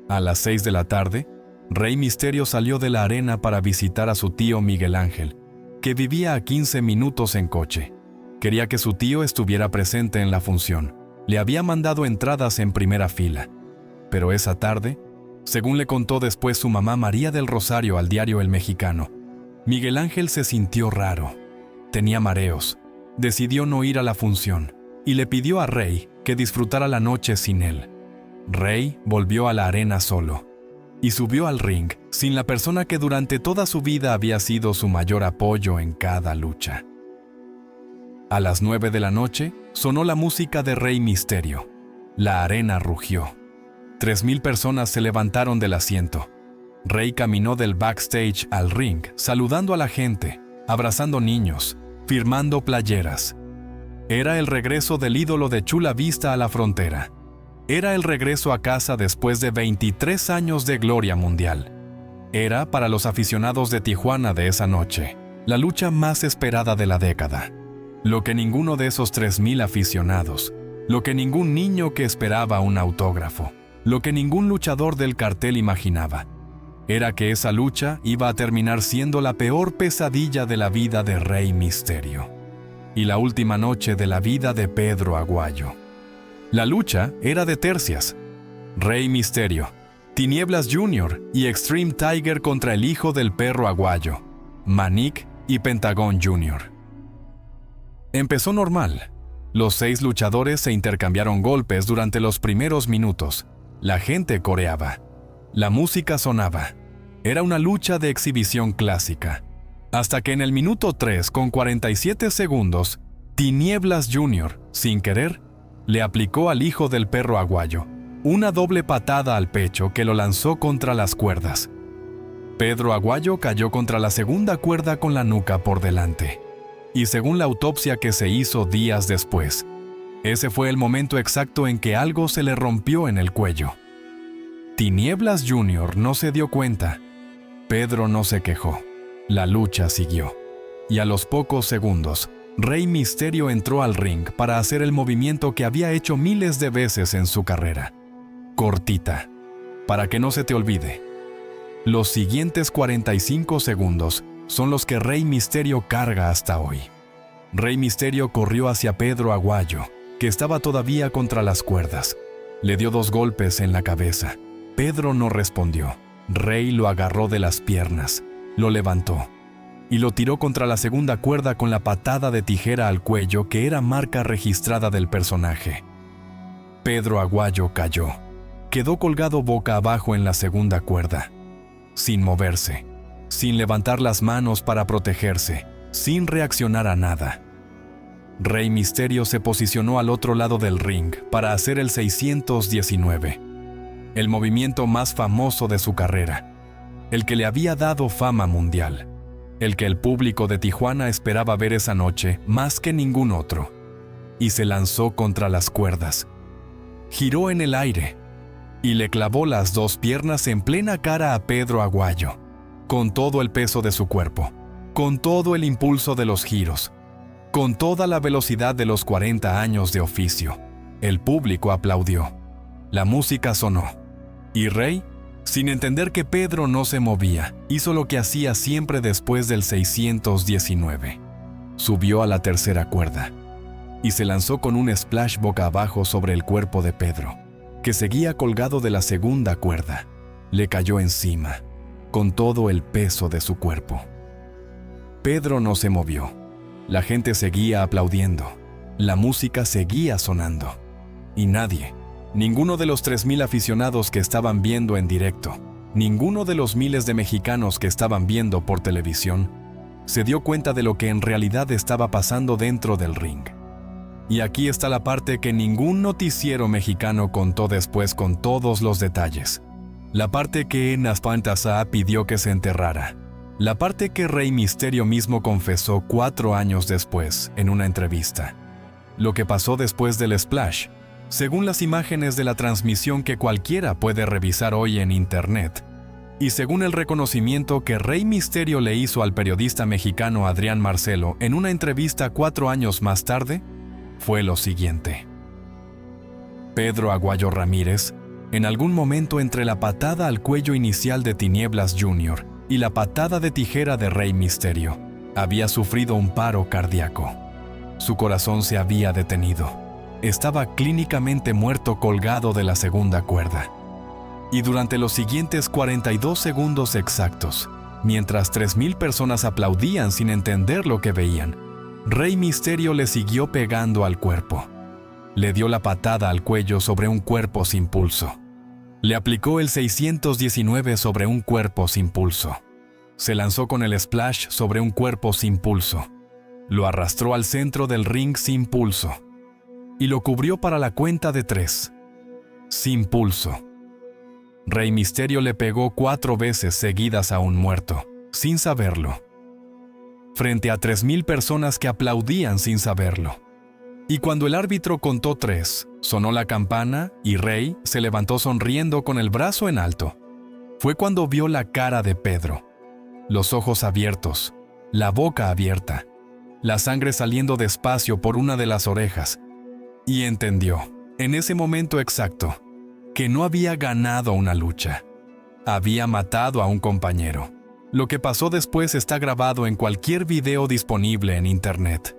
A las 6 de la tarde, Rey Misterio salió de la arena para visitar a su tío Miguel Ángel, que vivía a 15 minutos en coche. Quería que su tío estuviera presente en la función. Le había mandado entradas en primera fila. Pero esa tarde, según le contó después su mamá María del Rosario al diario El Mexicano, Miguel Ángel se sintió raro. Tenía mareos. Decidió no ir a la función y le pidió a Rey que disfrutara la noche sin él. Rey volvió a la arena solo y subió al ring sin la persona que durante toda su vida había sido su mayor apoyo en cada lucha. A las 9 de la noche sonó la música de Rey Misterio. La arena rugió. 3,000 personas se levantaron del asiento. Rey caminó del backstage al ring, saludando a la gente, abrazando niños, firmando playeras. Era el regreso del ídolo de Chula Vista a la frontera. Era el regreso a casa después de 23 años de gloria mundial. Era, para los aficionados de Tijuana de esa noche, la lucha más esperada de la década. Lo que ninguno de esos 3,000 aficionados, lo que ningún niño que esperaba un autógrafo, lo que ningún luchador del cartel imaginaba, era que esa lucha iba a terminar siendo la peor pesadilla de la vida de Rey Misterio y la última noche de la vida de Pedro Aguayo. La lucha era de tercias. Rey Misterio, Tinieblas Jr. y Extreme Tiger contra el hijo del perro Aguayo, Manic y Pentagón Jr. Empezó normal. Los 6 luchadores se intercambiaron golpes durante los primeros minutos. La gente coreaba. La música sonaba. Era una lucha de exhibición clásica. Hasta que en el minuto 3 con 47 segundos, Tinieblas Jr., sin querer, le aplicó al hijo del perro Aguayo una doble patada al pecho que lo lanzó contra las cuerdas. Pedro Aguayo cayó contra la segunda cuerda con la nuca por delante. Y según la autopsia que se hizo días después, ese fue el momento exacto en que algo se le rompió en el cuello. Tinieblas Jr. no se dio cuenta. Pedro no se quejó. La lucha siguió. Y a los pocos segundos, Rey Misterio entró al ring para hacer el movimiento que había hecho miles de veces en su carrera. Cortita. Para que no se te olvide. Los siguientes 45 segundos son los que Rey Misterio carga hasta hoy. Rey Misterio corrió hacia Pedro Aguayo, que estaba todavía contra las cuerdas. Le dio 2 golpes en la cabeza. Pedro no respondió. Rey lo agarró de las piernas, lo levantó y lo tiró contra la segunda cuerda con la patada de tijera al cuello que era marca registrada del personaje. Pedro Aguayo cayó. Quedó colgado boca abajo en la segunda cuerda, sin moverse, sin levantar las manos para protegerse, sin reaccionar a nada. Rey Misterio se posicionó al otro lado del ring para hacer el 619, el movimiento más famoso de su carrera, el que le había dado fama mundial, el que el público de Tijuana esperaba ver esa noche más que ningún otro, y se lanzó contra las cuerdas. Giró en el aire y le clavó las dos piernas en plena cara a Pedro Aguayo, con todo el peso de su cuerpo, con todo el impulso de los giros, con toda la velocidad de los 40 años de oficio. El público aplaudió. La música sonó. Y Rey, sin entender que Pedro no se movía, hizo lo que hacía siempre después del 619. Subió a la tercera cuerda y se lanzó con un splash boca abajo sobre el cuerpo de Pedro, que seguía colgado de la segunda cuerda. Le cayó encima, con todo el peso de su cuerpo. Pedro no se movió. La gente seguía aplaudiendo. La música seguía sonando. Y nadie, ninguno de los 3,000 aficionados que estaban viendo en directo, ninguno de los miles de mexicanos que estaban viendo por televisión, se dio cuenta de lo que en realidad estaba pasando dentro del ring. Y aquí está la parte que ningún noticiero mexicano contó después con todos los detalles. La parte que Naspantasá pidió que se enterrara. La parte que Rey Misterio mismo confesó 4 años después en una entrevista. Lo que pasó después del splash, según las imágenes de la transmisión que cualquiera puede revisar hoy en internet, y según el reconocimiento que Rey Misterio le hizo al periodista mexicano Adrián Marcelo en una entrevista 4 años más tarde, fue lo siguiente. Pedro Aguayo Ramírez, en algún momento entre la patada al cuello inicial de Tinieblas Jr. y la patada de tijera de Rey Misterio, había sufrido un paro cardíaco. Su corazón se había detenido. Estaba clínicamente muerto colgado de la segunda cuerda. Y durante los siguientes 42 segundos exactos, mientras 3,000 personas aplaudían sin entender lo que veían, Rey Misterio le siguió pegando al cuerpo. Le dio la patada al cuello sobre un cuerpo sin pulso. Le aplicó el 619 sobre un cuerpo sin pulso. Se lanzó con el splash sobre un cuerpo sin pulso. Lo arrastró al centro del ring sin pulso. Y lo cubrió para la cuenta de 3. Sin pulso. Rey Misterio le pegó 4 veces seguidas a un muerto, sin saberlo. Frente a 3,000 personas que aplaudían sin saberlo. Y cuando el árbitro contó 3, sonó la campana y Rey se levantó sonriendo con el brazo en alto. Fue cuando vio la cara de Pedro. Los ojos abiertos, la boca abierta, la sangre saliendo despacio por una de las orejas. Y entendió, en ese momento exacto, que no había ganado una lucha. Había matado a un compañero. Lo que pasó después está grabado en cualquier video disponible en internet.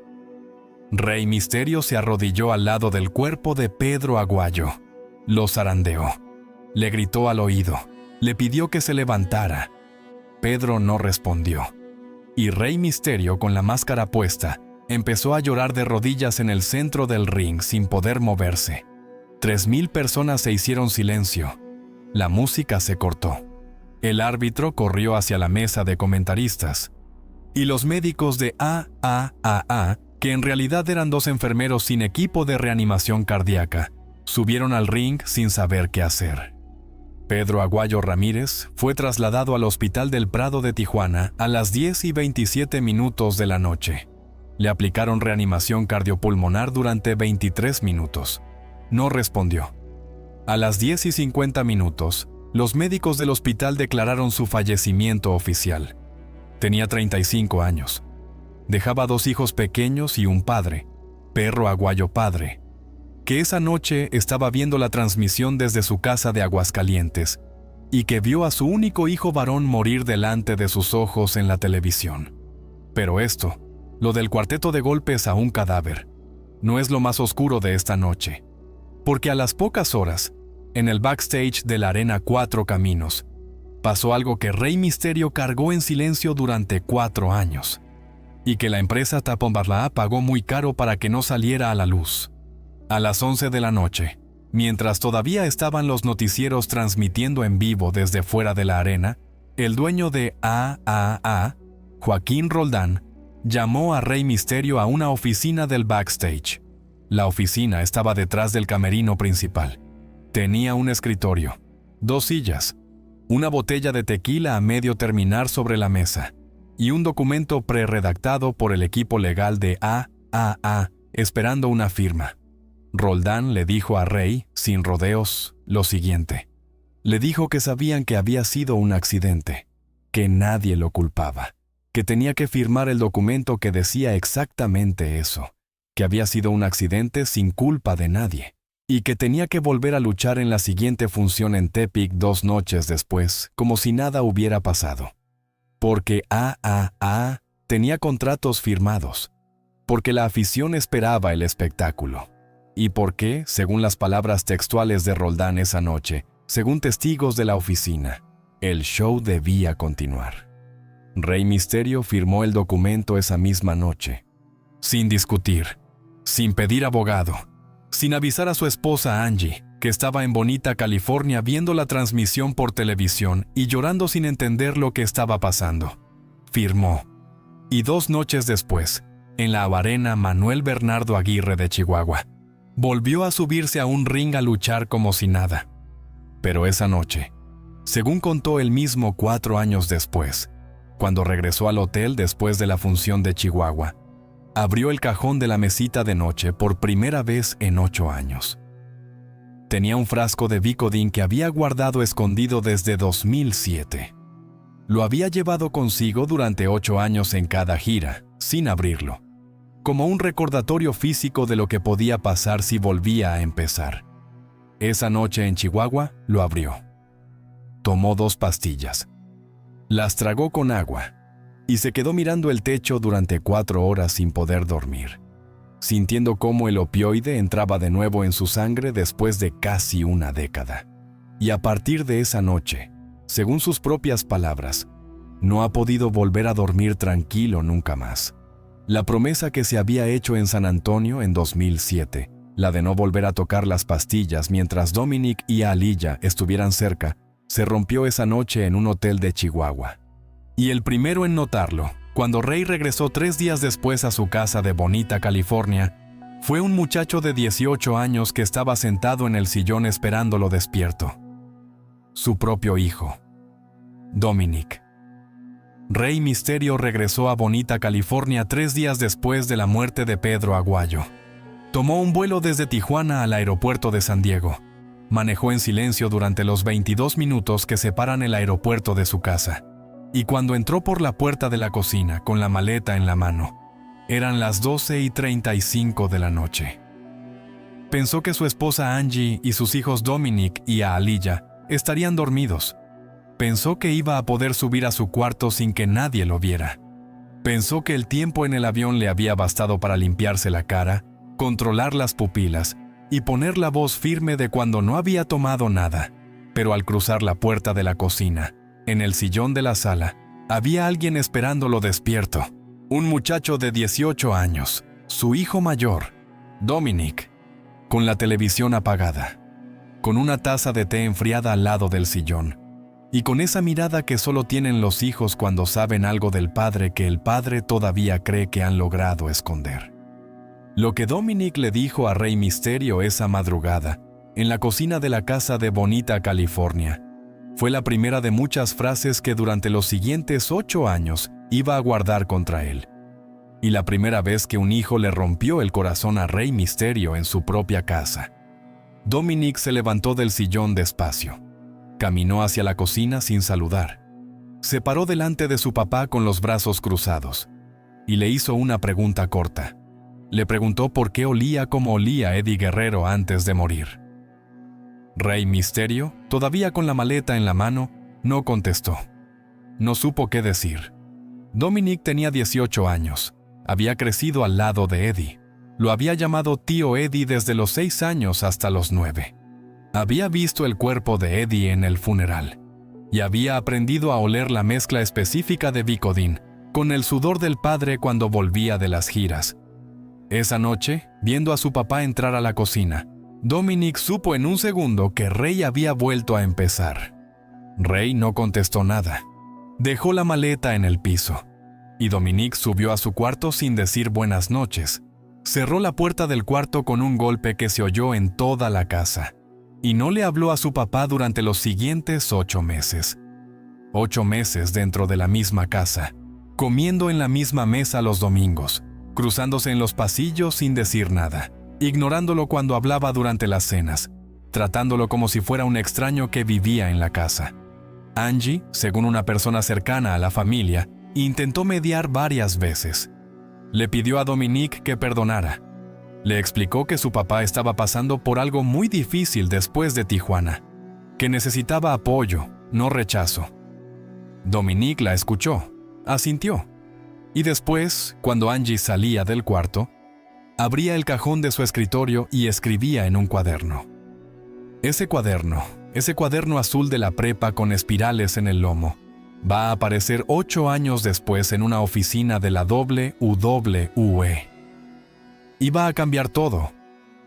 Rey Misterio se arrodilló al lado del cuerpo de Pedro Aguayo. Lo zarandeó. Le gritó al oído. Le pidió que se levantara. Pedro no respondió. Y Rey Misterio, con la máscara puesta, empezó a llorar de rodillas en el centro del ring sin poder moverse. 3,000 personas se hicieron silencio. La música se cortó. El árbitro corrió hacia la mesa de comentaristas. Y los médicos de AAAA, que en realidad eran 2 enfermeros sin equipo de reanimación cardíaca, subieron al ring sin saber qué hacer. Pedro Aguayo Ramírez fue trasladado al Hospital del Prado de Tijuana a las 10:27 de la noche. Le aplicaron reanimación cardiopulmonar durante 23 minutos. No respondió. A las 10:50, los médicos del hospital declararon su fallecimiento oficial. Tenía 35 años. Dejaba 2 hijos pequeños y un padre, Perro Aguayo padre, que esa noche estaba viendo la transmisión desde su casa de Aguascalientes y que vio a su único hijo varón morir delante de sus ojos en la televisión. Pero esto, lo del cuarteto de golpes a un cadáver, no es lo más oscuro de esta noche, porque a las pocas horas, en el backstage de la Arena Cuatro Caminos, pasó algo que Rey Misterio cargó en silencio durante 4 años, y que la empresa Taponbarla pagó muy caro para que no saliera a la luz. A las 11 de la noche, mientras todavía estaban los noticieros transmitiendo en vivo desde fuera de la arena, el dueño de AAA, Joaquín Roldán, llamó a Rey Misterio a una oficina del backstage. La oficina estaba detrás del camerino principal. Tenía un escritorio, 2 sillas, una botella de tequila a medio terminar sobre la mesa y un documento preredactado por el equipo legal de AAA esperando una firma. Roldán le dijo a Rey, sin rodeos, lo siguiente. Le dijo que sabían que había sido un accidente, que nadie lo culpaba, que tenía que firmar el documento que decía exactamente eso, que había sido un accidente sin culpa de nadie, y que tenía que volver a luchar en la siguiente función en Tepic 2 noches después, como si nada hubiera pasado. Porque AAA tenía contratos firmados, porque la afición esperaba el espectáculo, y porque, según las palabras textuales de Roldán esa noche, según testigos de la oficina, el show debía continuar. Rey Misterio firmó el documento esa misma noche, sin discutir, sin pedir abogado, sin avisar a su esposa Angie, que estaba en Bonita, California, viendo la transmisión por televisión y llorando sin entender lo que estaba pasando. Firmó. Y 2 noches después, en la arena Manuel Bernardo Aguirre de Chihuahua, volvió a subirse a un ring a luchar como si nada. Pero esa noche, según contó él mismo 4 años después, cuando regresó al hotel después de la función de Chihuahua, abrió el cajón de la mesita de noche por primera vez en 8 años. Tenía un frasco de Vicodin que había guardado escondido desde 2007. Lo había llevado consigo durante 8 años en cada gira, sin abrirlo, como un recordatorio físico de lo que podía pasar si volvía a empezar. Esa noche en Chihuahua lo abrió. Tomó 2 pastillas. Las tragó con agua y se quedó mirando el techo durante 4 horas sin poder dormir, sintiendo cómo el opioide entraba de nuevo en su sangre después de casi una década. Y a partir de esa noche, según sus propias palabras, no ha podido volver a dormir tranquilo nunca más. La promesa que se había hecho en San Antonio en 2007, la de no volver a tocar las pastillas mientras Dominic y Aaliyah estuvieran cerca, se rompió esa noche en un hotel de Chihuahua. Y el primero en notarlo, cuando Rey regresó 3 días después a su casa de Bonita, California, fue un muchacho de 18 años que estaba sentado en el sillón esperándolo despierto. Su propio hijo, Dominic. Rey Misterio regresó a Bonita, California 3 días después de la muerte de Pedro Aguayo. Tomó un vuelo desde Tijuana al aeropuerto de San Diego. Manejó en silencio durante los 22 minutos que separan el aeropuerto de su casa. Y cuando entró por la puerta de la cocina con la maleta en la mano, eran las 12:35 de la noche. Pensó que su esposa Angie y sus hijos Dominic y Aaliyah estarían dormidos. Pensó que iba a poder subir a su cuarto sin que nadie lo viera. Pensó que el tiempo en el avión le había bastado para limpiarse la cara, controlar las pupilas y poner la voz firme de cuando no había tomado nada. Pero al cruzar la puerta de la cocina, en el sillón de la sala, había alguien esperándolo despierto. Un muchacho de 18 años, su hijo mayor, Dominic, con la televisión apagada, con una taza de té enfriada al lado del sillón, y con esa mirada que solo tienen los hijos cuando saben algo del padre que el padre todavía cree que han logrado esconder. Lo que Dominic le dijo a Rey Misterio esa madrugada, en la cocina de la casa de Bonita, California, fue la primera de muchas frases que durante los siguientes 8 años iba a guardar contra él. Y la primera vez que un hijo le rompió el corazón a Rey Misterio en su propia casa. Dominic se levantó del sillón despacio. Caminó hacia la cocina sin saludar. Se paró delante de su papá con los brazos cruzados y le hizo una pregunta corta. Le preguntó por qué olía como olía Eddie Guerrero antes de morir. Rey Misterio, todavía con la maleta en la mano, no contestó. No supo qué decir. Dominic tenía 18 años. Había crecido al lado de Eddie. Lo había llamado tío Eddie desde los 6 años hasta los 9. Había visto el cuerpo de Eddie en el funeral. y había aprendido a oler la mezcla específica de Vicodin con el sudor del padre cuando volvía de las giras. Esa noche, viendo a su papá entrar a la cocina, Dominic supo en un segundo que Ray había vuelto a empezar. Ray no contestó nada. Dejó la maleta en el piso, y Dominic subió a su cuarto sin decir buenas noches. Cerró la puerta del cuarto con un golpe que se oyó en toda la casa, y no le habló a su papá durante los siguientes 8 meses. 8 meses dentro de la misma casa, comiendo en la misma mesa los domingos, cruzándose en los pasillos sin decir nada, ignorándolo cuando hablaba durante las cenas, tratándolo como si fuera un extraño que vivía en la casa. Angie, según una persona cercana a la familia, intentó mediar varias veces. Le pidió a Dominic que perdonara. Le explicó que su papá estaba pasando por algo muy difícil después de Tijuana, que necesitaba apoyo, no rechazo. Dominic la escuchó, asintió, y después, cuando Angie salía del cuarto, abría el cajón de su escritorio y escribía en un cuaderno. Ese cuaderno azul de la prepa con espirales en el lomo, va a aparecer 8 años después en una oficina de la WWE. Y va a cambiar todo.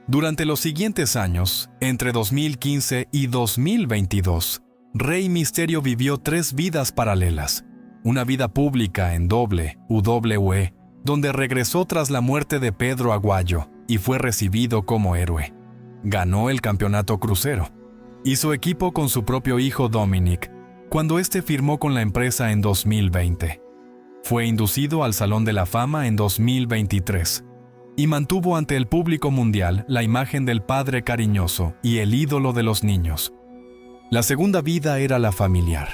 Durante los siguientes años, entre 2015 y 2022, Rey Mysterio vivió 3 vidas paralelas. Una vida pública en WWE, donde regresó tras la muerte de Pedro Aguayo y fue recibido como héroe. Ganó el campeonato crucero. Hizo equipo con su propio hijo Dominic, cuando éste firmó con la empresa en 2020. Fue inducido al Salón de la Fama en 2023 y mantuvo ante el público mundial la imagen del padre cariñoso y el ídolo de los niños. La segunda vida era la familiar,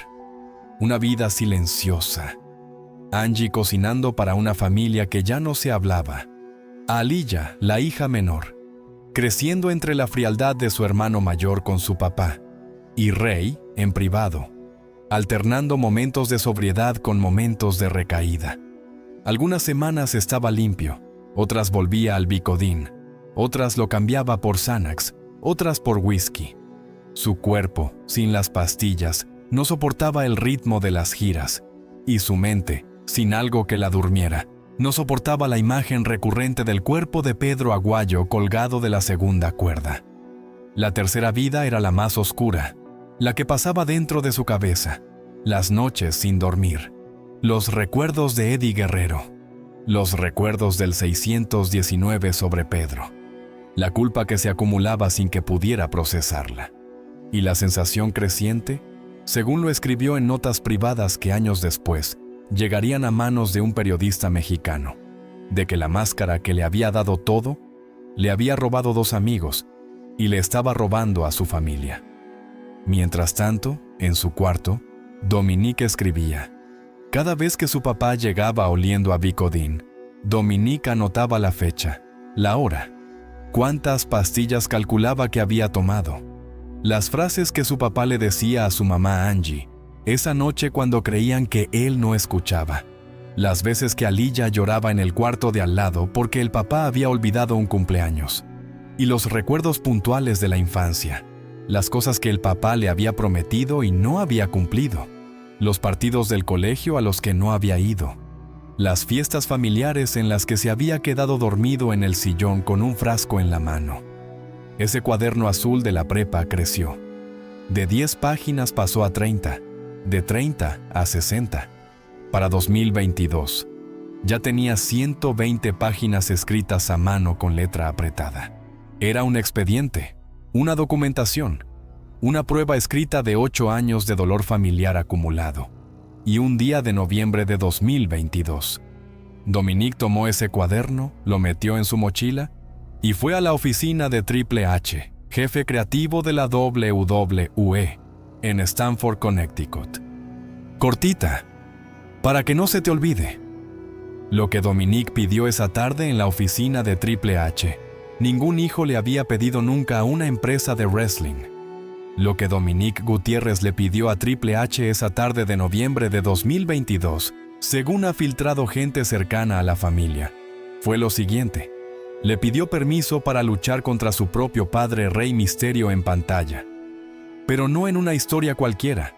una vida silenciosa. Angie cocinando para una familia que ya no se hablaba. Aliyah, la hija menor, creciendo entre la frialdad de su hermano mayor con su papá, y Ray en privado, alternando momentos de sobriedad con momentos de recaída. Algunas semanas estaba limpio, otras volvía al Vicodin, otras lo cambiaba por Xanax, otras por whisky. Su cuerpo, sin las pastillas, no soportaba el ritmo de las giras, y su mente, sin algo que la durmiera, no soportaba la imagen recurrente del cuerpo de Pedro Aguayo colgado de la segunda cuerda. La tercera vida era la más oscura, la que pasaba dentro de su cabeza, las noches sin dormir, los recuerdos de Eddie Guerrero, los recuerdos del 619 sobre Pedro, la culpa que se acumulaba sin que pudiera procesarla, y la sensación creciente, según lo escribió en notas privadas que años después llegarían a manos de un periodista mexicano, de que la máscara que le había dado todo, le había robado 2 amigos y le estaba robando a su familia. Mientras tanto, en su cuarto, Dominic escribía. Cada vez que su papá llegaba oliendo a Vicodin, Dominic anotaba la fecha, la hora, cuántas pastillas calculaba que había tomado, las frases que su papá le decía a su mamá Angie, esa noche cuando creían que él no escuchaba, las veces que Aliyah lloraba en el cuarto de al lado porque el papá había olvidado un cumpleaños, y los recuerdos puntuales de la infancia, las cosas que el papá le había prometido y no había cumplido, los partidos del colegio a los que no había ido, las fiestas familiares en las que se había quedado dormido en el sillón con un frasco en la mano. Ese cuaderno azul de la prepa creció. De 10 páginas pasó a 30, de 30 a 60. Para 2022, ya tenía 120 páginas escritas a mano con letra apretada. Era un expediente, una documentación, una prueba escrita de 8 años de dolor familiar acumulado. Y un día de noviembre de 2022, Dominic tomó ese cuaderno, lo metió en su mochila y fue a la oficina de Triple H, jefe creativo de la WWE, en Stamford, Connecticut. Cortita, para que no se te olvide. Lo que Dominic pidió esa tarde en la oficina de Triple H, ningún hijo le había pedido nunca a una empresa de wrestling. Lo que Dominic Gutiérrez le pidió a Triple H esa tarde de noviembre de 2022, según ha filtrado gente cercana a la familia, fue lo siguiente. Le pidió permiso para luchar contra su propio padre Rey Mysterio en pantalla. Pero no en una historia cualquiera.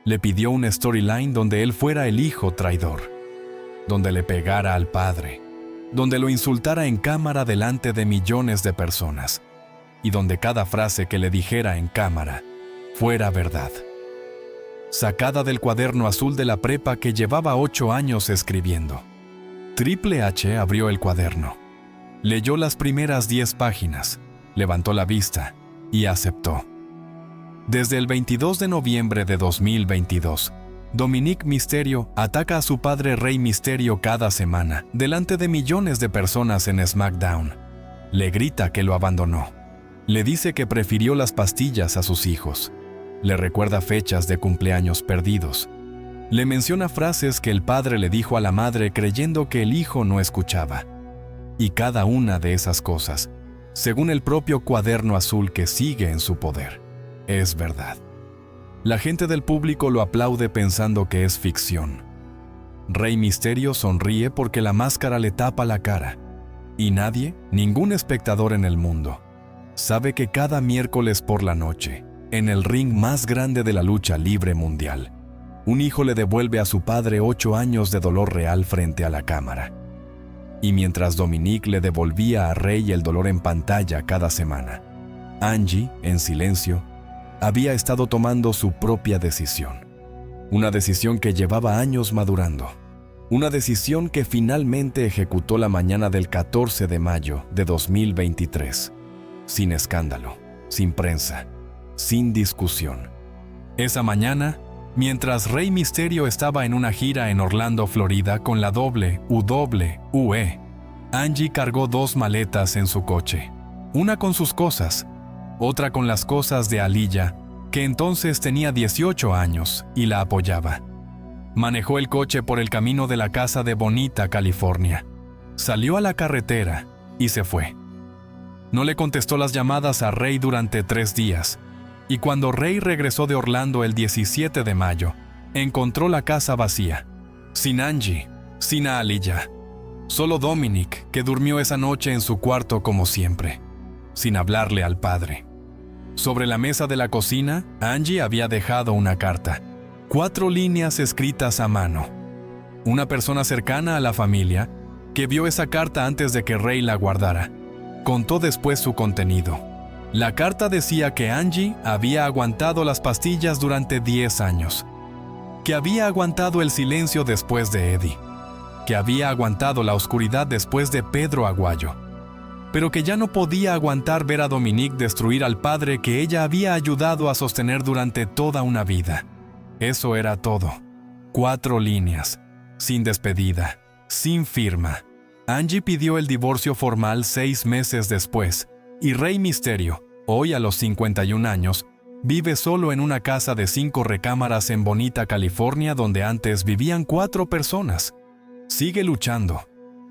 Le pidió un storyline donde él fuera el hijo traidor, donde le pegara al padre, donde lo insultara en cámara delante de millones de personas, y donde cada frase que le dijera en cámara fuera verdad. Sacada del cuaderno azul de la prepa que llevaba 8 años escribiendo. Triple H abrió el cuaderno. Leyó las primeras 10 páginas, levantó la vista y aceptó. Desde el 22 de noviembre de 2022, Dominic Mysterio ataca a su padre Rey Mysterio cada semana, delante de millones de personas en SmackDown. Le grita que lo abandonó. Le dice que prefirió las pastillas a sus hijos. Le recuerda fechas de cumpleaños perdidos. Le menciona frases que el padre le dijo a la madre creyendo que el hijo no escuchaba. Y cada una de esas cosas, según el propio cuaderno azul que sigue en su poder, es verdad. La gente del público lo aplaude pensando que es ficción. Rey Mysterio sonríe porque la máscara le tapa la cara. Y nadie, ningún espectador en el mundo, sabe que cada miércoles por la noche, en el ring más grande de la lucha libre mundial, un hijo le devuelve a su padre 8 años de dolor real frente a la cámara. Y mientras Dominic le devolvía a Rey el dolor en pantalla cada semana, Angie, en silencio, había estado tomando su propia decisión. Una decisión que llevaba años madurando. Una decisión que finalmente ejecutó la mañana del 14 de mayo de 2023. Sin escándalo, sin prensa, sin discusión. Esa mañana, mientras Rey Mysterio estaba en una gira en Orlando, Florida con la WWE, Angie cargó 2 maletas en su coche. Una con sus cosas, otra con las cosas de Aliyah, que entonces tenía 18 años y la apoyaba. Manejó el coche por el camino de la casa de Bonita, California. Salió a la carretera y se fue. No le contestó las llamadas a Rey durante 3 días, y cuando Rey regresó de Orlando el 17 de mayo, encontró la casa vacía, sin Angie, sin Aliyah. Solo Dominic, que durmió esa noche en su cuarto como siempre, sin hablarle al padre. Sobre la mesa de la cocina, Angie había dejado una carta, 4 líneas escritas a mano. Una persona cercana a la familia, que vio esa carta antes de que Rey la guardara, contó después su contenido. La carta decía que Angie había aguantado las pastillas durante 10 años, que había aguantado el silencio después de Eddie, que había aguantado la oscuridad después de Pedro Aguayo, pero que ya no podía aguantar ver a Dominic destruir al padre que ella había ayudado a sostener durante toda una vida. Eso era todo. 4 líneas, sin despedida, sin firma. Angie pidió el divorcio formal 6 meses después, y Rey Mysterio, hoy a los 51 años, vive solo en una casa de 5 recámaras en Bonita, California, donde antes vivían 4 personas. Sigue luchando,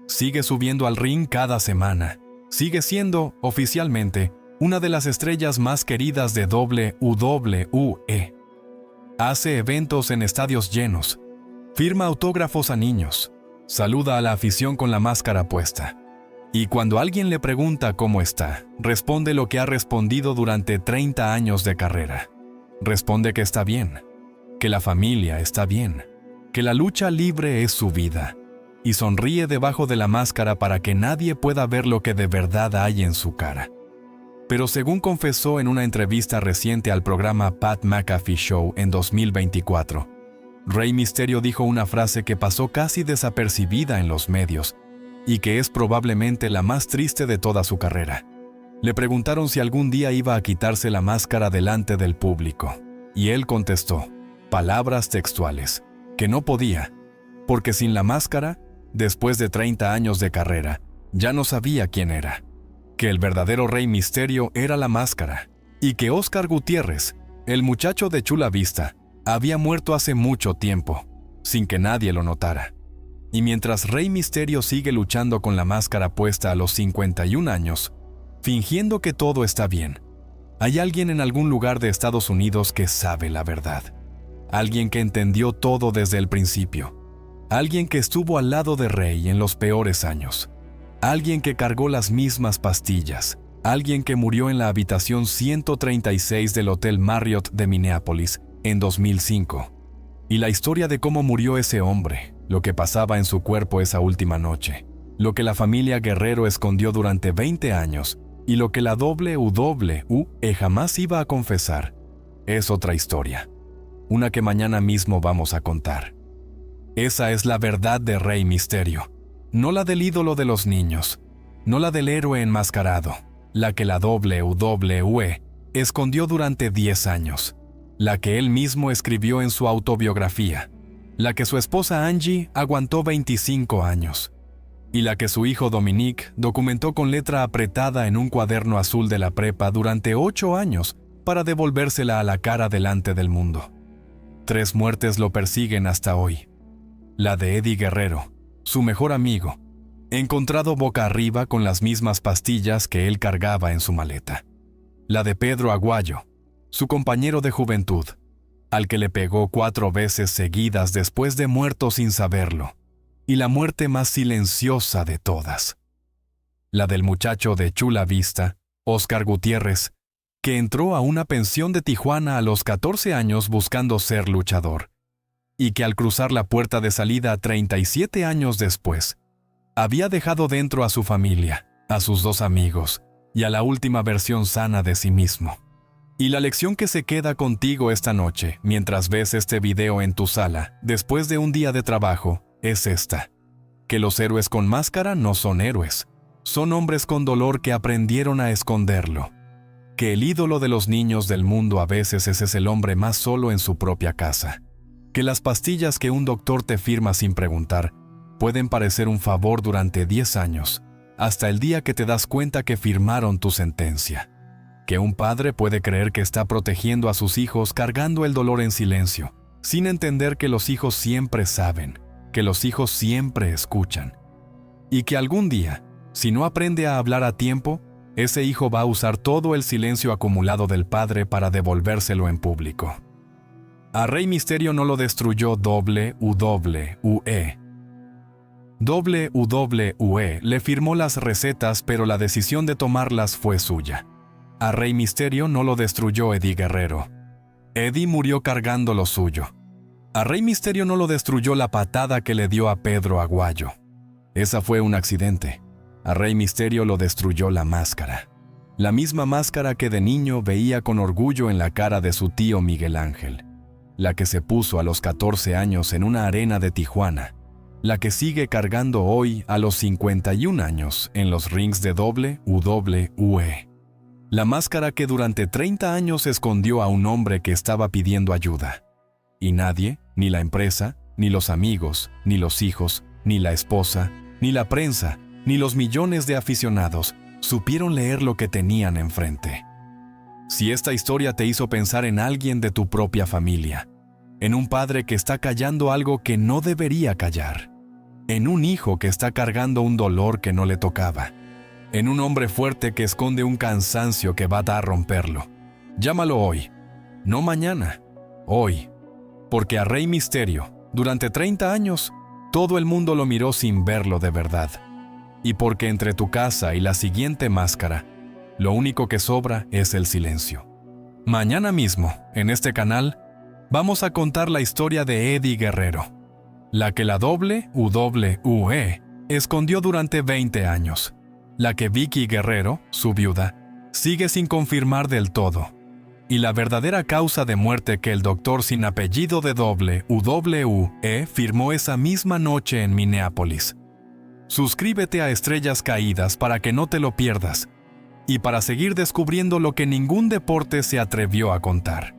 sigue subiendo al ring cada semana. Sigue siendo, oficialmente, una de las estrellas más queridas de WWE. Hace eventos en estadios llenos, firma autógrafos a niños, saluda a la afición con la máscara puesta. Y cuando alguien le pregunta cómo está, responde lo que ha respondido durante 30 años de carrera. Responde que está bien, que la familia está bien, que la lucha libre es su vida. Y sonríe debajo de la máscara para que nadie pueda ver lo que de verdad hay en su cara. Pero según confesó en una entrevista reciente al programa Pat McAfee Show en 2024, Rey Mysterio dijo una frase que pasó casi desapercibida en los medios y que es probablemente la más triste de toda su carrera. Le preguntaron si algún día iba a quitarse la máscara delante del público, y él contestó, palabras textuales, que no podía, porque sin la máscara, después de 30 años de carrera, ya no sabía quién era, que el verdadero Rey Mysterio era la máscara, y que Oscar Gutiérrez, el muchacho de Chula Vista, había muerto hace mucho tiempo, sin que nadie lo notara. Y mientras Rey Mysterio sigue luchando con la máscara puesta a los 51 años, fingiendo que todo está bien, hay alguien en algún lugar de Estados Unidos que sabe la verdad. Alguien que entendió todo desde el principio. Alguien que estuvo al lado de Rey en los peores años. Alguien que cargó las mismas pastillas. Alguien que murió en la habitación 136 del Hotel Marriott de Minneapolis en 2005. Y la historia de cómo murió ese hombre, lo que pasaba en su cuerpo esa última noche, lo que la familia Guerrero escondió durante 20 años y lo que la WWE jamás iba a confesar, es otra historia. Una que mañana mismo vamos a contar. Esa es la verdad de Rey Misterio, no la del ídolo de los niños, no la del héroe enmascarado, la que la WWE escondió durante 10 años, la que él mismo escribió en su autobiografía, la que su esposa Angie aguantó 25 años, y la que su hijo Dominique documentó con letra apretada en un cuaderno azul de la prepa durante 8 años para devolvérsela a la cara delante del mundo. 3 muertes lo persiguen hasta hoy. La de Eddie Guerrero, su mejor amigo, encontrado boca arriba con las mismas pastillas que él cargaba en su maleta. La de Pedro Aguayo, su compañero de juventud, al que le pegó 4 veces seguidas después de muerto sin saberlo. Y la muerte más silenciosa de todas. La del muchacho de Chula Vista, Oscar Gutiérrez, que entró a una pensión de Tijuana a los 14 años buscando ser luchador, y que al cruzar la puerta de salida 37 años después, había dejado dentro a su familia, a sus 2 amigos, y a la última versión sana de sí mismo. Y la lección que se queda contigo esta noche, mientras ves este video en tu sala, después de un día de trabajo, es esta: que los héroes con máscara no son héroes, son hombres con dolor que aprendieron a esconderlo. Que el ídolo de los niños del mundo a veces es el hombre más solo en su propia casa. Que las pastillas que un doctor te firma sin preguntar pueden parecer un favor durante 10 años, hasta el día que te das cuenta que firmaron tu sentencia. Que un padre puede creer que está protegiendo a sus hijos cargando el dolor en silencio, sin entender que los hijos siempre saben, que los hijos siempre escuchan. Y que algún día, si no aprende a hablar a tiempo, ese hijo va a usar todo el silencio acumulado del padre para devolvérselo en público. A Rey Misterio no lo destruyó WWE. WWE le firmó las recetas, pero la decisión de tomarlas fue suya. A Rey Misterio no lo destruyó Eddie Guerrero. Eddie murió cargando lo suyo. A Rey Misterio no lo destruyó la patada que le dio a Pedro Aguayo. Esa fue un accidente. A Rey Misterio lo destruyó la máscara. La misma máscara que de niño veía con orgullo en la cara de su tío Miguel Ángel. La que se puso a los 14 años en una arena de Tijuana. La que sigue cargando hoy a los 51 años en los rings de WWE. La máscara que durante 30 años escondió a un hombre que estaba pidiendo ayuda. Y nadie, ni la empresa, ni los amigos, ni los hijos, ni la esposa, ni la prensa, ni los millones de aficionados, supieron leer lo que tenían enfrente. Si esta historia te hizo pensar en alguien de tu propia familia, en un padre que está callando algo que no debería callar, en un hijo que está cargando un dolor que no le tocaba, en un hombre fuerte que esconde un cansancio que va a romperlo, llámalo hoy, no mañana, hoy. Porque a Rey Misterio, durante 30 años, todo el mundo lo miró sin verlo de verdad. Y porque entre tu casa y la siguiente máscara, lo único que sobra es el silencio. Mañana mismo, en este canal, vamos a contar la historia de Eddie Guerrero, la que la WWE escondió durante 20 años, la que Vicky Guerrero, su viuda, sigue sin confirmar del todo, y la verdadera causa de muerte que el doctor sin apellido de WWE firmó esa misma noche en Minneapolis. Suscríbete a Estrellas Caídas para que no te lo pierdas y para seguir descubriendo lo que ningún deporte se atrevió a contar.